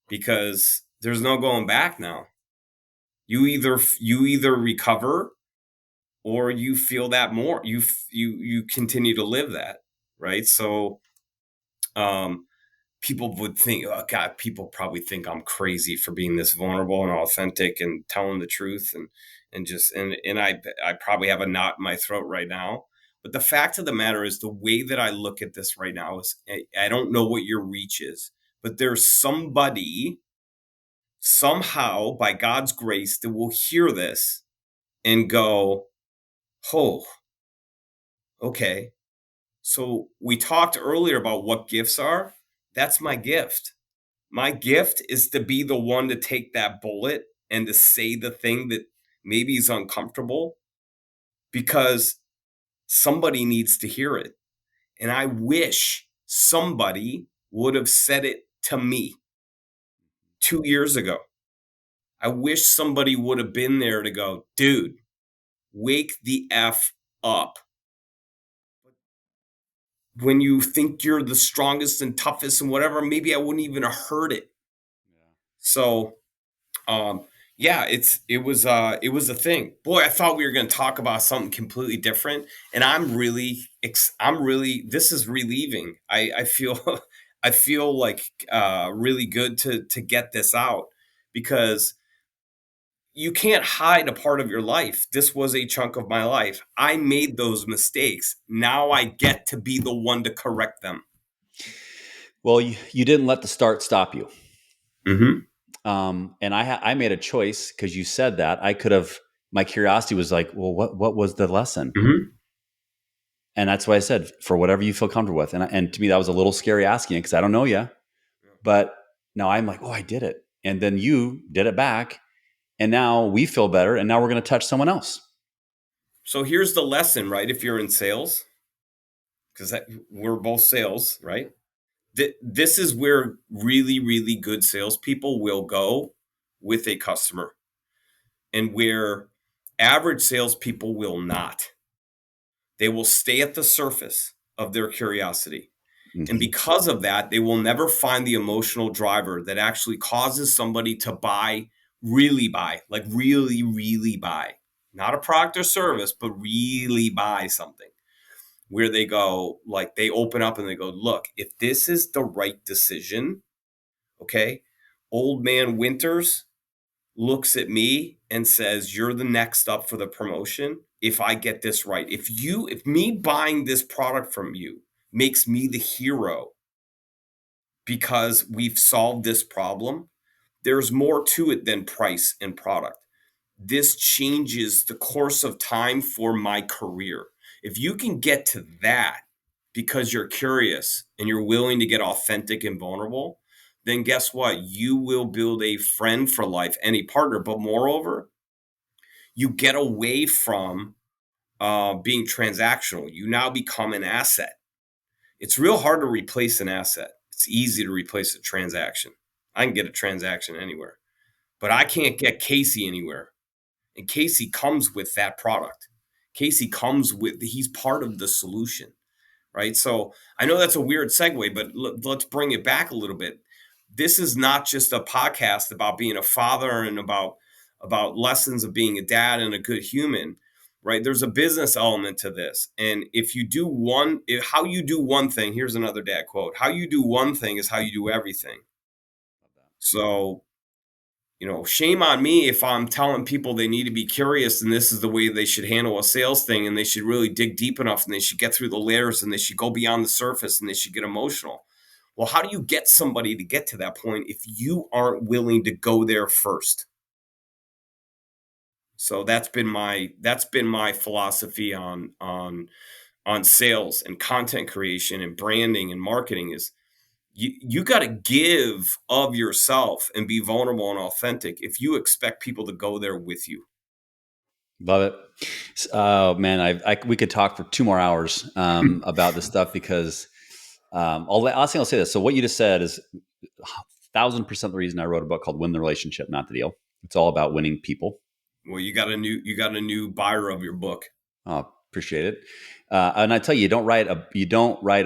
[SPEAKER 2] because there's no going back now. You either recover or you feel that more. You continue to live that, right? So, um, people would think, oh God, people probably think I'm crazy for being this vulnerable and authentic and telling the truth and I probably have a knot in my throat right now. But the fact of the matter is the way that I look at this right now is I don't know what your reach is, but there's somebody somehow by God's grace that will hear this and go, oh, okay. So we talked earlier about what gifts are. That's my gift. My gift is to be the one to take that bullet and to say the thing that maybe is uncomfortable because somebody needs to hear it. And I wish somebody would have said it to me 2 years ago. I wish somebody would have been there to go, dude, wake the F up. When you think you're the strongest and toughest and whatever, maybe I wouldn't even have heard it. So Um, yeah, it was a thing. Boy, I thought we were going to talk about something completely different, and I'm really this is relieving. I feel I feel like really good to get this out because you can't hide a part of your life. This was a chunk of my life. I made those mistakes. Now I get to be the one to correct them.
[SPEAKER 1] Well, you didn't let the start stop you.
[SPEAKER 2] Mm-hmm.
[SPEAKER 1] And I made a choice because you said that I could have. My curiosity was like, well, what was the lesson?
[SPEAKER 2] Mm-hmm.
[SPEAKER 1] And that's why I said, for whatever you feel comfortable with. And to me, that was a little scary asking it because I don't know you. But now I'm like, oh, I did it. And then you did it back. And now we feel better. And now we're going to touch someone else.
[SPEAKER 2] So here's the lesson, right? If you're in sales, because we're both sales, right? This is where really, really good salespeople will go with a customer, and where average salespeople will not. They will stay at the surface of their curiosity. And
[SPEAKER 1] Mm-hmm.
[SPEAKER 2] because of that, they will never find the emotional driver that actually causes somebody to buy, like really, really buy. Not a product or service, but really buy something. Where they go, like they open up and they go, look, if this is the right decision, okay, old man Winters looks at me and says, you're the next up for the promotion. If I get this right, if me buying this product from you makes me the hero because we've solved this problem, there's more to it than price and product. This changes the course of time for my career. If you can get to that because you're curious and you're willing to get authentic and vulnerable, then guess what? You will build a friend for life, any partner. But moreover, you get away from being transactional. You now become an asset. It's real hard to replace an asset. It's easy to replace a transaction. I can get a transaction anywhere, but I can't get Casey anywhere. And Casey comes with that product. He's part of the solution, right? So I know that's a weird segue, but let's bring it back a little bit. This is not just a podcast about being a father and about about lessons of being a dad and a good human, right? There's a business element to this. And if you do how you do one thing, here's another dad quote: how you do one thing is how you do everything. So, shame on me if I'm telling people they need to be curious and this is the way they should handle a sales thing, and they should really dig deep enough, and they should get through the layers, and they should go beyond the surface, and they should get emotional. Well, how do you get somebody to get to that point if you aren't willing to go there first? So that's been my philosophy on sales and content creation and branding and marketing is you got to give of yourself and be vulnerable and authentic if you expect people to go there with you.
[SPEAKER 1] Love it. Man, we could talk for 2 more hours about this stuff because I'll say this. So what you just said is 1,000% the reason I wrote a book called Win the Relationship, Not the Deal. It's all about winning people.
[SPEAKER 2] Well, you got a new buyer of your book.
[SPEAKER 1] Oh, appreciate it. And I tell you, you don't write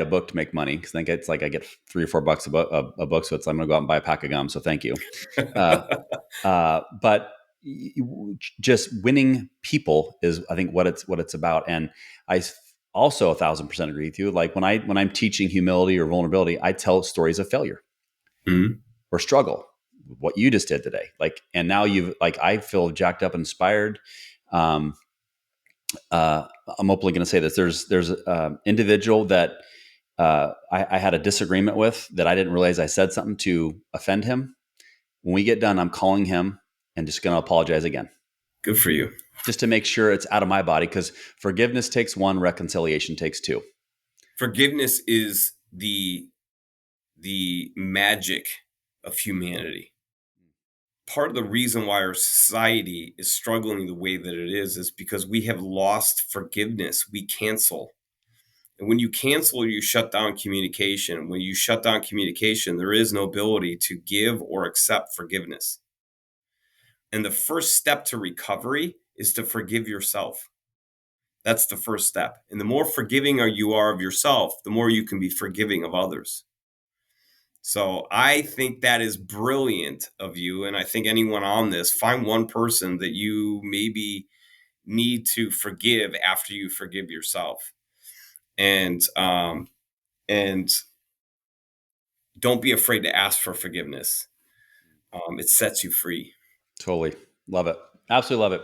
[SPEAKER 1] a book to make money, because I think it's like I get $3 or $4 a book. So I'm going to go out and buy a pack of gum. So thank you. But just winning people is, I think, what it's about. And I also 1,000% agree with you. Like when I'm teaching humility or vulnerability, I tell stories of failure or struggle, what you just did today. And now I feel jacked up and inspired. I'm openly going to say this. There's an individual that I had a disagreement with that I didn't realize I said something to offend him. When we get done, I'm calling him and just going to apologize again.
[SPEAKER 2] Good for you.
[SPEAKER 1] Just to make sure it's out of my body, because forgiveness takes one, reconciliation takes two.
[SPEAKER 2] Forgiveness is the magic of humanity. Part of the reason why our society is struggling the way that it is because we have lost forgiveness. We cancel. And when you cancel, you shut down communication. When you shut down communication, there is no ability to give or accept forgiveness. And the first step to recovery is to forgive yourself. That's the first step. And the more forgiving you are of yourself, the more you can be forgiving of others. So I think that is brilliant of you. And I think anyone on this, find one person that you maybe need to forgive after you forgive yourself. And don't be afraid to ask for forgiveness. It sets you free.
[SPEAKER 1] Totally. Love it. Absolutely love it.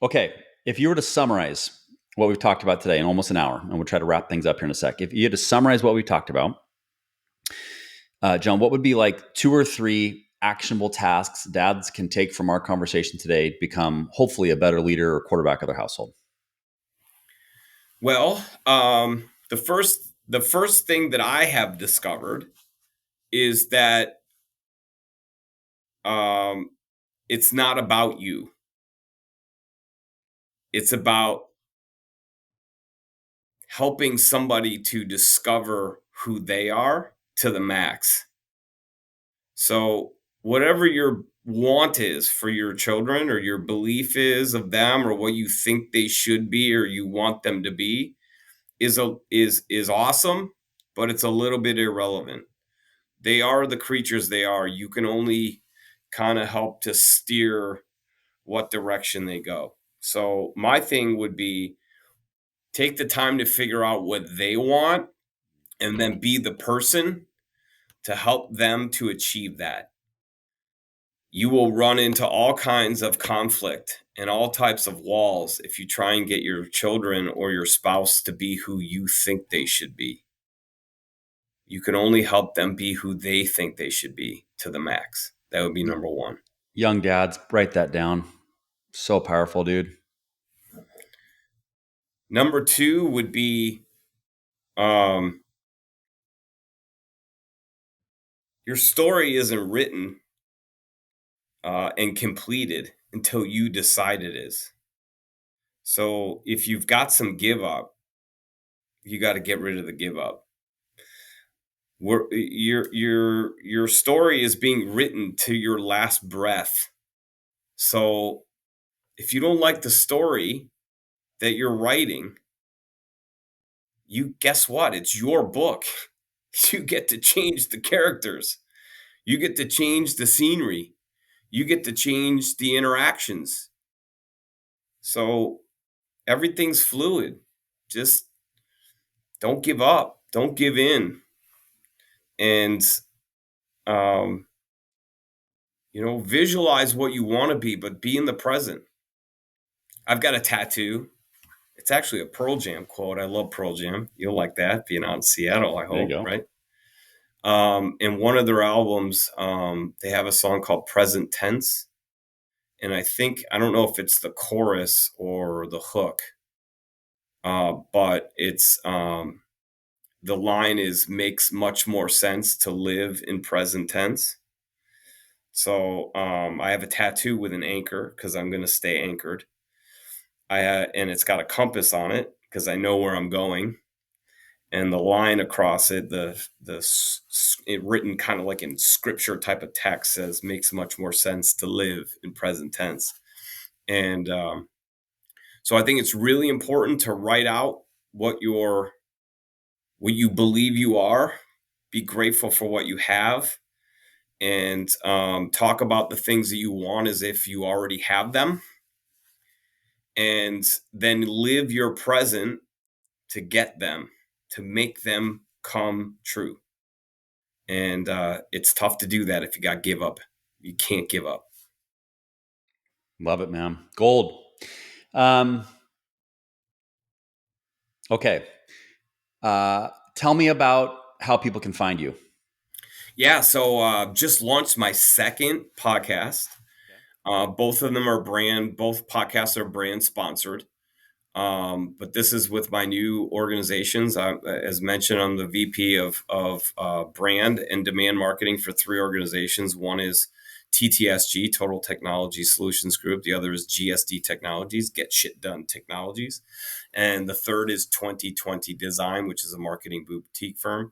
[SPEAKER 1] Okay. If you were to summarize what we've talked about today in almost an hour, and we'll try to wrap things up here in a sec. If you had to summarize what we talked about, John, what would be like 2 or 3 actionable tasks dads can take from our conversation today to become hopefully a better leader or quarterback of their household?
[SPEAKER 2] Well, the first thing that I have discovered is that it's not about you. It's about helping somebody to discover who they are to the max. So whatever your want is for your children, or your belief is of them, or what you think they should be or you want them to be, is awesome, but it's a little bit irrelevant. They are the creatures they are. You can only kind of help to steer what direction they go. So my thing would be, take the time to figure out what they want, and then be the person to help them to achieve that. You will run into all kinds of conflict and all types of walls if you try and get your children or your spouse to be who you think they should be. You can only help them be who they think they should be to the max. That would be number one.
[SPEAKER 1] Young dads, write that down. So powerful, dude.
[SPEAKER 2] Number two would be, your story isn't written and completed until you decide it is. So if you've got some give up, you got to get rid of the give up. Your story is being written to your last breath. So if you don't like the story that you're writing, guess what? It's your book. You get to change the characters. You get to change the scenery. You get to change the interactions. So everything's fluid. Just don't give up. Don't give in. And, um, visualize what you want to be, but be in the present. I've got a tattoo. It's actually a Pearl Jam quote. I love Pearl Jam. You'll like that being out in Seattle, I
[SPEAKER 1] There you
[SPEAKER 2] hope,
[SPEAKER 1] go.
[SPEAKER 2] right? In one of their albums, they have a song called Present Tense. And I don't know if it's the chorus or the hook, but it's the line is makes much more sense to live in present tense. So I have a tattoo with an anchor because I'm going to stay anchored. And it's got a compass on it because I know where I'm going. And the line across it, it written kind of like in scripture type of text, says makes much more sense to live in present tense. And so I think it's really important to write out what you believe you are, be grateful for what you have, and talk about the things that you want as if you already have them, and then live your present to get them, to make them come true. And it's tough to do that if you got give up. You can't give up.
[SPEAKER 1] Love it, man. Gold. Um, okay. Tell me about how people can find you.
[SPEAKER 2] Yeah, so just launched my second podcast. Both of them both podcasts are brand sponsored. But this is with my new organizations. As mentioned, I'm the VP of brand and demand marketing for three organizations. One is TTSG, Total Technology Solutions Group. The other is GSD Technologies, Get Shit Done Technologies. And the third is 2020 Design, which is a marketing boutique firm.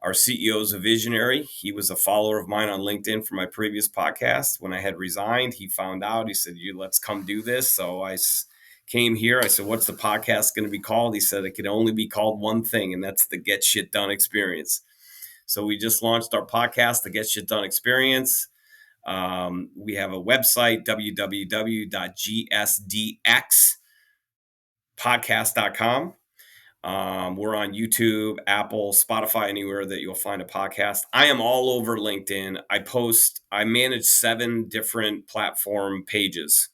[SPEAKER 2] Our CEO is a visionary. He was a follower of mine on LinkedIn for my previous podcast. When I had resigned, he found out. He said, let's come do this. So I came here. I said, what's the podcast going to be called? He said, it could only be called one thing, and that's the Get Shit Done Experience. So we just launched our podcast, the Get Shit Done Experience. We have a website, www.gsdxpodcast.com. We're on YouTube, Apple, Spotify, anywhere that you'll find a podcast. I am all over LinkedIn. I manage 7 different platform pages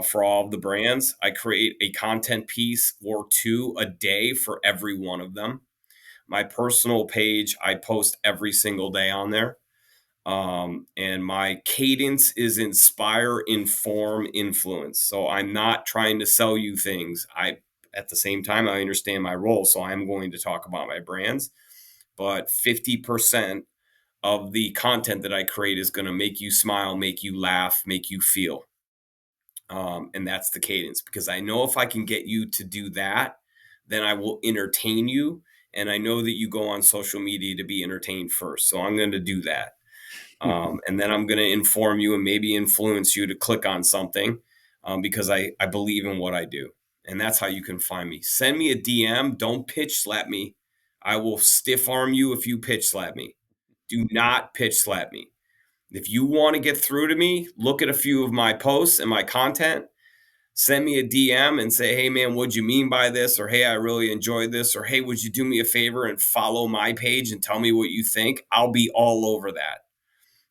[SPEAKER 2] for all of the brands. I create a content piece or 2 a day for every one of them. My personal page, I post every single day on there. And my cadence is inspire, inform, influence. So I'm not trying to sell you things. At the same time, I understand my role. So I'm going to talk about my brands, but 50% of the content that I create is going to make you smile, make you laugh, make you feel. And that's the cadence, because I know if I can get you to do that, then I will entertain you. And I know that you go on social media to be entertained first. So I'm going to do that. And then I'm going to inform you and maybe influence you to click on something because I believe in what I do. And that's how you can find me. Send me a DM. Don't pitch slap me. I will stiff arm you if you pitch slap me. Do not pitch slap me. If you want to get through to me, look at a few of my posts and my content. Send me a DM and say, hey, man, what'd you mean by this? Or, hey, I really enjoyed this. Or, hey, would you do me a favor and follow my page and tell me what you think? I'll be all over that.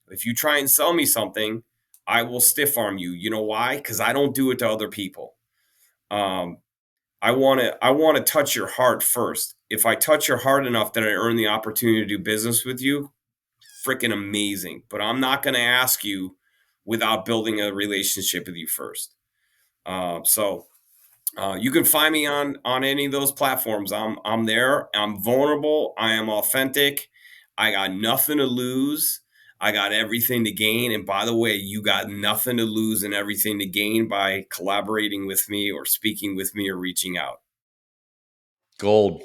[SPEAKER 2] If you try and sell me something, I will stiff arm you. You know why? Because I don't do it to other people. I want to touch your heart first. If I touch your heart enough that I earn the opportunity to do business with you, freaking amazing. But I'm not going to ask you without building a relationship with you first. So you can find me on any of those platforms. I'm there. I'm vulnerable. I am authentic. I got nothing to lose. I got everything to gain. And by the way, you got nothing to lose and everything to gain by collaborating with me or speaking with me or reaching out.
[SPEAKER 1] Gold.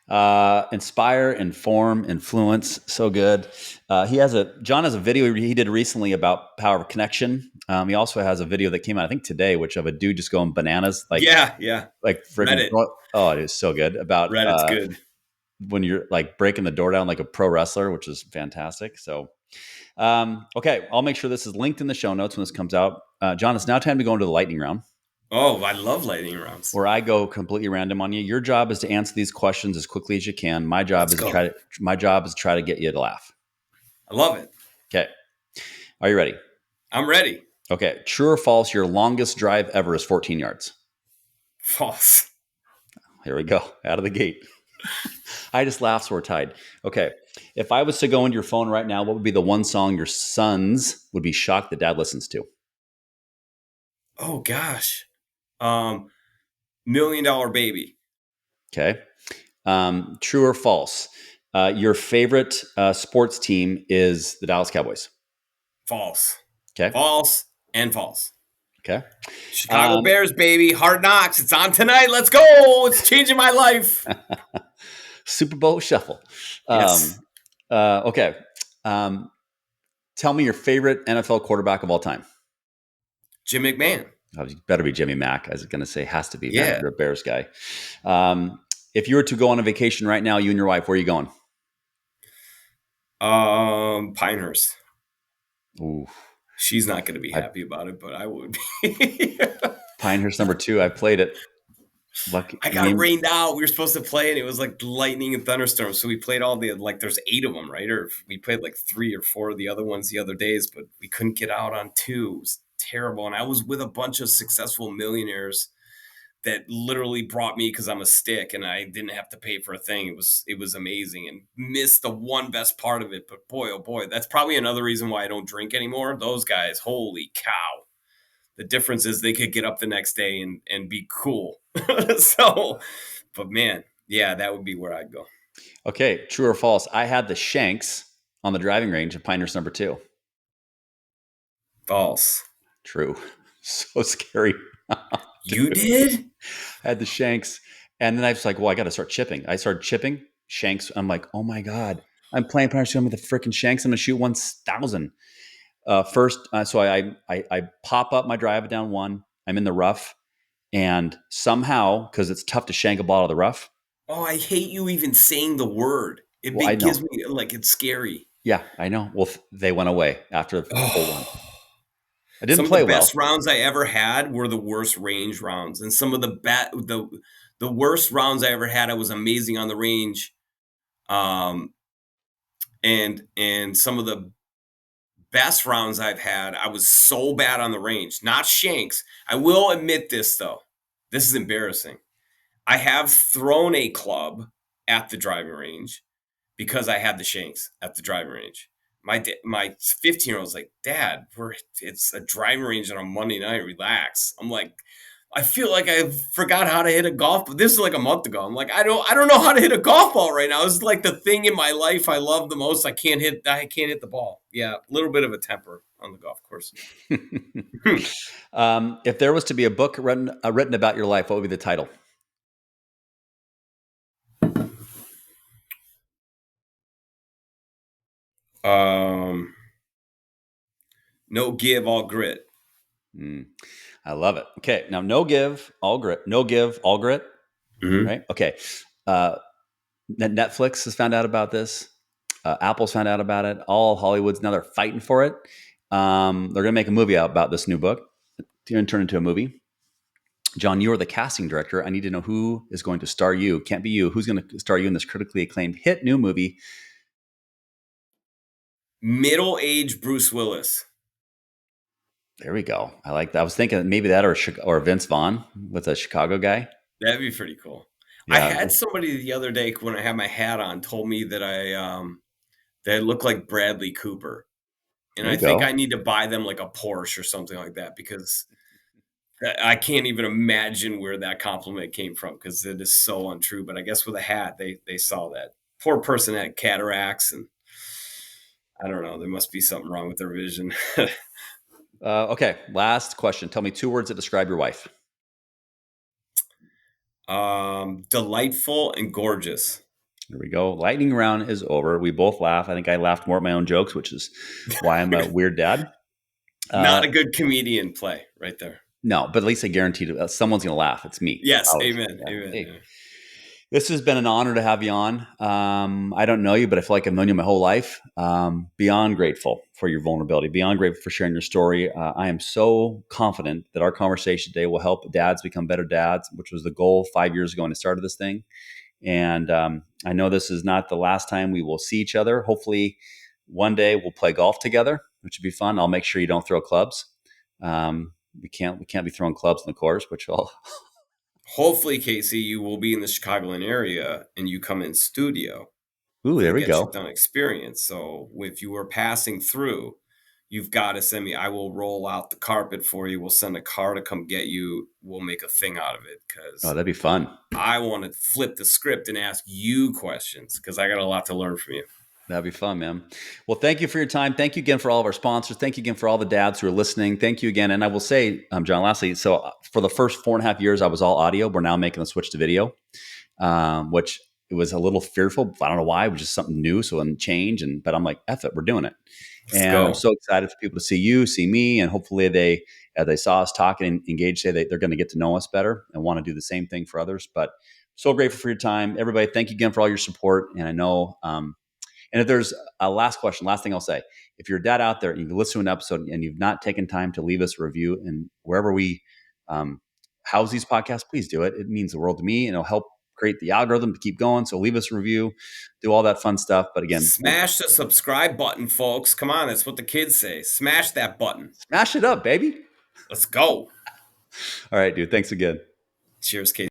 [SPEAKER 1] Inspire, inform, influence. So good. John has a video he did recently about power of connection. He also has a video that came out, I think today, which of a dude just going bananas,
[SPEAKER 2] Yeah.
[SPEAKER 1] like freaking.
[SPEAKER 2] Reddit.
[SPEAKER 1] Oh, it is so good about
[SPEAKER 2] Reddit's good.
[SPEAKER 1] when you're like breaking the door down like a pro wrestler, which is fantastic. So Okay, I'll make sure this is linked in the show notes when this comes out. John, it's now time to go into the lightning round,
[SPEAKER 2] Oh, I love lightning rounds.
[SPEAKER 1] where I go completely random on you. Your job is to answer these questions as quickly as you can. My job
[SPEAKER 2] Let's
[SPEAKER 1] is to
[SPEAKER 2] go.
[SPEAKER 1] try to get you to laugh.
[SPEAKER 2] I love it.
[SPEAKER 1] Okay, are you ready?
[SPEAKER 2] I'm ready.
[SPEAKER 1] Okay, true or false? Your longest drive ever is 14 yards.
[SPEAKER 2] False.
[SPEAKER 1] Here we go, out of the gate. I just laughed, so we're tied. Okay, if I was to go into your phone right now, what would be the one song your sons would be shocked that dad listens to?
[SPEAKER 2] Oh gosh. Um, Million Dollar Baby.
[SPEAKER 1] Okay, true or false? Your favorite sports team is the Dallas Cowboys.
[SPEAKER 2] False.
[SPEAKER 1] Okay,
[SPEAKER 2] False and false.
[SPEAKER 1] okay.
[SPEAKER 2] Chicago
[SPEAKER 1] Um,
[SPEAKER 2] Bears, baby. Hard Knocks. It's on tonight. Let's go. It's changing my life.
[SPEAKER 1] Super Bowl shuffle.
[SPEAKER 2] Yes.
[SPEAKER 1] Um, okay. Um, tell me your favorite NFL quarterback of all time.
[SPEAKER 2] Jim McMahon.
[SPEAKER 1] Oh, you better be Jimmy Mack. I was going to say has to be, man.
[SPEAKER 2] Yeah.
[SPEAKER 1] You're a Bears guy. If you were to go on a vacation right now, you and your wife, where are you going?
[SPEAKER 2] Pinehurst.
[SPEAKER 1] Ooh,
[SPEAKER 2] She's not going to be
[SPEAKER 1] I,
[SPEAKER 2] happy about it, but I would be.
[SPEAKER 1] Pinehurst number two. I've played it. Lucky
[SPEAKER 2] I got
[SPEAKER 1] name.
[SPEAKER 2] rained out. We were supposed to play, and it was like lightning and thunderstorms. So we played all the like. There's 8 of them, right? Or we played like 3 or 4 of the other ones the other days, but we couldn't get out on 2. It was terrible. And I was with a bunch of successful millionaires that literally brought me because I'm a stick, and I didn't have to pay for a thing. It was amazing, and missed the one best part of it. But boy, oh boy, that's probably another reason why I don't drink anymore. Those guys, holy cow! The difference is they could get up the next day and be cool. So, but man, yeah, that would be where I'd go.
[SPEAKER 1] Okay, true or false? I had the Shanks on the driving range of Pinehurst number two.
[SPEAKER 2] False.
[SPEAKER 1] True. So scary.
[SPEAKER 2] You did?
[SPEAKER 1] I had the Shanks, and then I was like, "Well, I got to start chipping." I started chipping Shanks. I'm like, "Oh my god, I'm playing Pinehurst with the freaking Shanks. I'm gonna shoot 1,000." First, so I pop up my drive down one. I'm in the rough, and somehow, because it's tough to shank a ball out of the rough.
[SPEAKER 2] Oh, I hate you even saying the word.
[SPEAKER 1] Well, I
[SPEAKER 2] Gives
[SPEAKER 1] know.
[SPEAKER 2] me like it's scary.
[SPEAKER 1] Yeah, I know. Well, they went away after hole one.
[SPEAKER 2] Oh.
[SPEAKER 1] I didn't
[SPEAKER 2] Some of the
[SPEAKER 1] play
[SPEAKER 2] best
[SPEAKER 1] well.
[SPEAKER 2] rounds I ever had were the worst range rounds, and some of the worst rounds I ever had, I was amazing on the range. Um, and some of the best rounds I've had, I was so bad on the range. Not shanks. I will admit this though. This is embarrassing. I have thrown a club at the driving range because I had the shanks at the driving range. My 15-year-old was like, "Dad, it's a driving range on a Monday night. Relax." I'm like, I feel like I forgot how to hit a golf, but this is like a month ago. I'm like, I don't know how to hit a golf ball right now. This is like the thing in my life I love the most. I can't hit the ball. Yeah, a little bit of a temper on the golf course.
[SPEAKER 1] If there was to be a book written about your life, what would be the title?
[SPEAKER 2] um, no give, all grit.
[SPEAKER 1] Mm, I love it. Okay, now no give, all grit. No give, all grit.
[SPEAKER 2] Mm-hmm.
[SPEAKER 1] Right. Okay. Uh, Netflix has found out about this. Apple's found out about it. All Hollywood's now they're fighting for it. They're going to make a movie out about this new book. It's going to turn into a movie. John, you are the casting director. I need to know who is going to star you. Can't be you. Who's going to star you in this critically acclaimed hit new movie?
[SPEAKER 2] Middle-aged Bruce Willis.
[SPEAKER 1] There we go. I like that. I was thinking maybe that or Vince Vaughn with a Chicago guy.
[SPEAKER 2] That'd be pretty cool. I
[SPEAKER 1] Yeah,
[SPEAKER 2] had somebody the other day when I had my hat on told me that I look like Bradley Cooper. And
[SPEAKER 1] there
[SPEAKER 2] I
[SPEAKER 1] you
[SPEAKER 2] think
[SPEAKER 1] go.
[SPEAKER 2] I need to buy them like a Porsche or something like that because I can't even imagine where that compliment came from because it is so untrue. But I guess with a hat, they saw that. Poor person had cataracts, and I don't know. There must be something wrong with their vision.
[SPEAKER 1] Okay, last question. Tell me 2 words that describe your wife.
[SPEAKER 2] Delightful and gorgeous.
[SPEAKER 1] Here we go. Lightning round is over. We both laugh. I think I laughed more at my own jokes, which is why I'm a weird dad.
[SPEAKER 2] Not
[SPEAKER 1] Uh,
[SPEAKER 2] a good comedian play right there.
[SPEAKER 1] no, but at least I guaranteed someone's going to laugh. It's me.
[SPEAKER 2] Yes,
[SPEAKER 1] Always.
[SPEAKER 2] amen,
[SPEAKER 1] Yeah.
[SPEAKER 2] amen.
[SPEAKER 1] Hey,
[SPEAKER 2] Yeah.
[SPEAKER 1] This has been an honor to have you on. I don't know you, but I feel like I've known you my whole life. Beyond grateful for your vulnerability, beyond grateful for sharing your story. I am so confident that our conversation today will help dads become better dads, which was the goal 5 years ago when I started this thing. And I know this is not the last time we will see each other. Hopefully, one day we'll play golf together, which would be fun. I'll make sure you don't throw clubs. We can't be throwing clubs in the course, which I'll.
[SPEAKER 2] Hopefully, Casey, you will be in the Chicagoland area and you come in studio
[SPEAKER 1] Ooh,
[SPEAKER 2] for
[SPEAKER 1] there
[SPEAKER 2] the
[SPEAKER 1] we
[SPEAKER 2] Get Shit
[SPEAKER 1] go.
[SPEAKER 2] Done experience. So if you are passing through, you've got to send me. I will roll out the carpet for you. We'll send a car to come get you. We'll make a thing out of it
[SPEAKER 1] Oh,
[SPEAKER 2] because
[SPEAKER 1] that'd be fun.
[SPEAKER 2] I want to flip the script and ask you questions because I got a lot to learn from you.
[SPEAKER 1] That'd be fun, man. Well, thank you for your time. Thank you again for all of our sponsors. Thank you again for all the dads who are listening. Thank you again. And I will say, John, lastly, so for the first 4.5 years, I was all audio. We're now making the switch to video, which it was a little fearful. I don't know why. It was just something new. So it change. But I'm like, F it, we're doing it.
[SPEAKER 2] Let's
[SPEAKER 1] And I'm
[SPEAKER 2] go.
[SPEAKER 1] so excited for people to see you, see me, and hopefully as they saw us talking and engaged, say they're going to get to know us better and want to do the same thing for others. But so grateful for your time. Everybody, thank you again for all your support. And I know, and if there's a last question, last thing I'll say, if you're a dad out there and you've listened to an episode and you've not taken time to leave us a review and wherever we um, house these podcasts, please do it. It means the world to me and it'll help create the algorithm to keep going. So leave us a review, do all that fun stuff. But again, thank you.
[SPEAKER 2] Smash the subscribe button, folks. Come on, that's what the kids say. Smash that button.
[SPEAKER 1] Smash it up, baby.
[SPEAKER 2] Let's go.
[SPEAKER 1] All right, dude. Thanks again.
[SPEAKER 2] Cheers, Casey.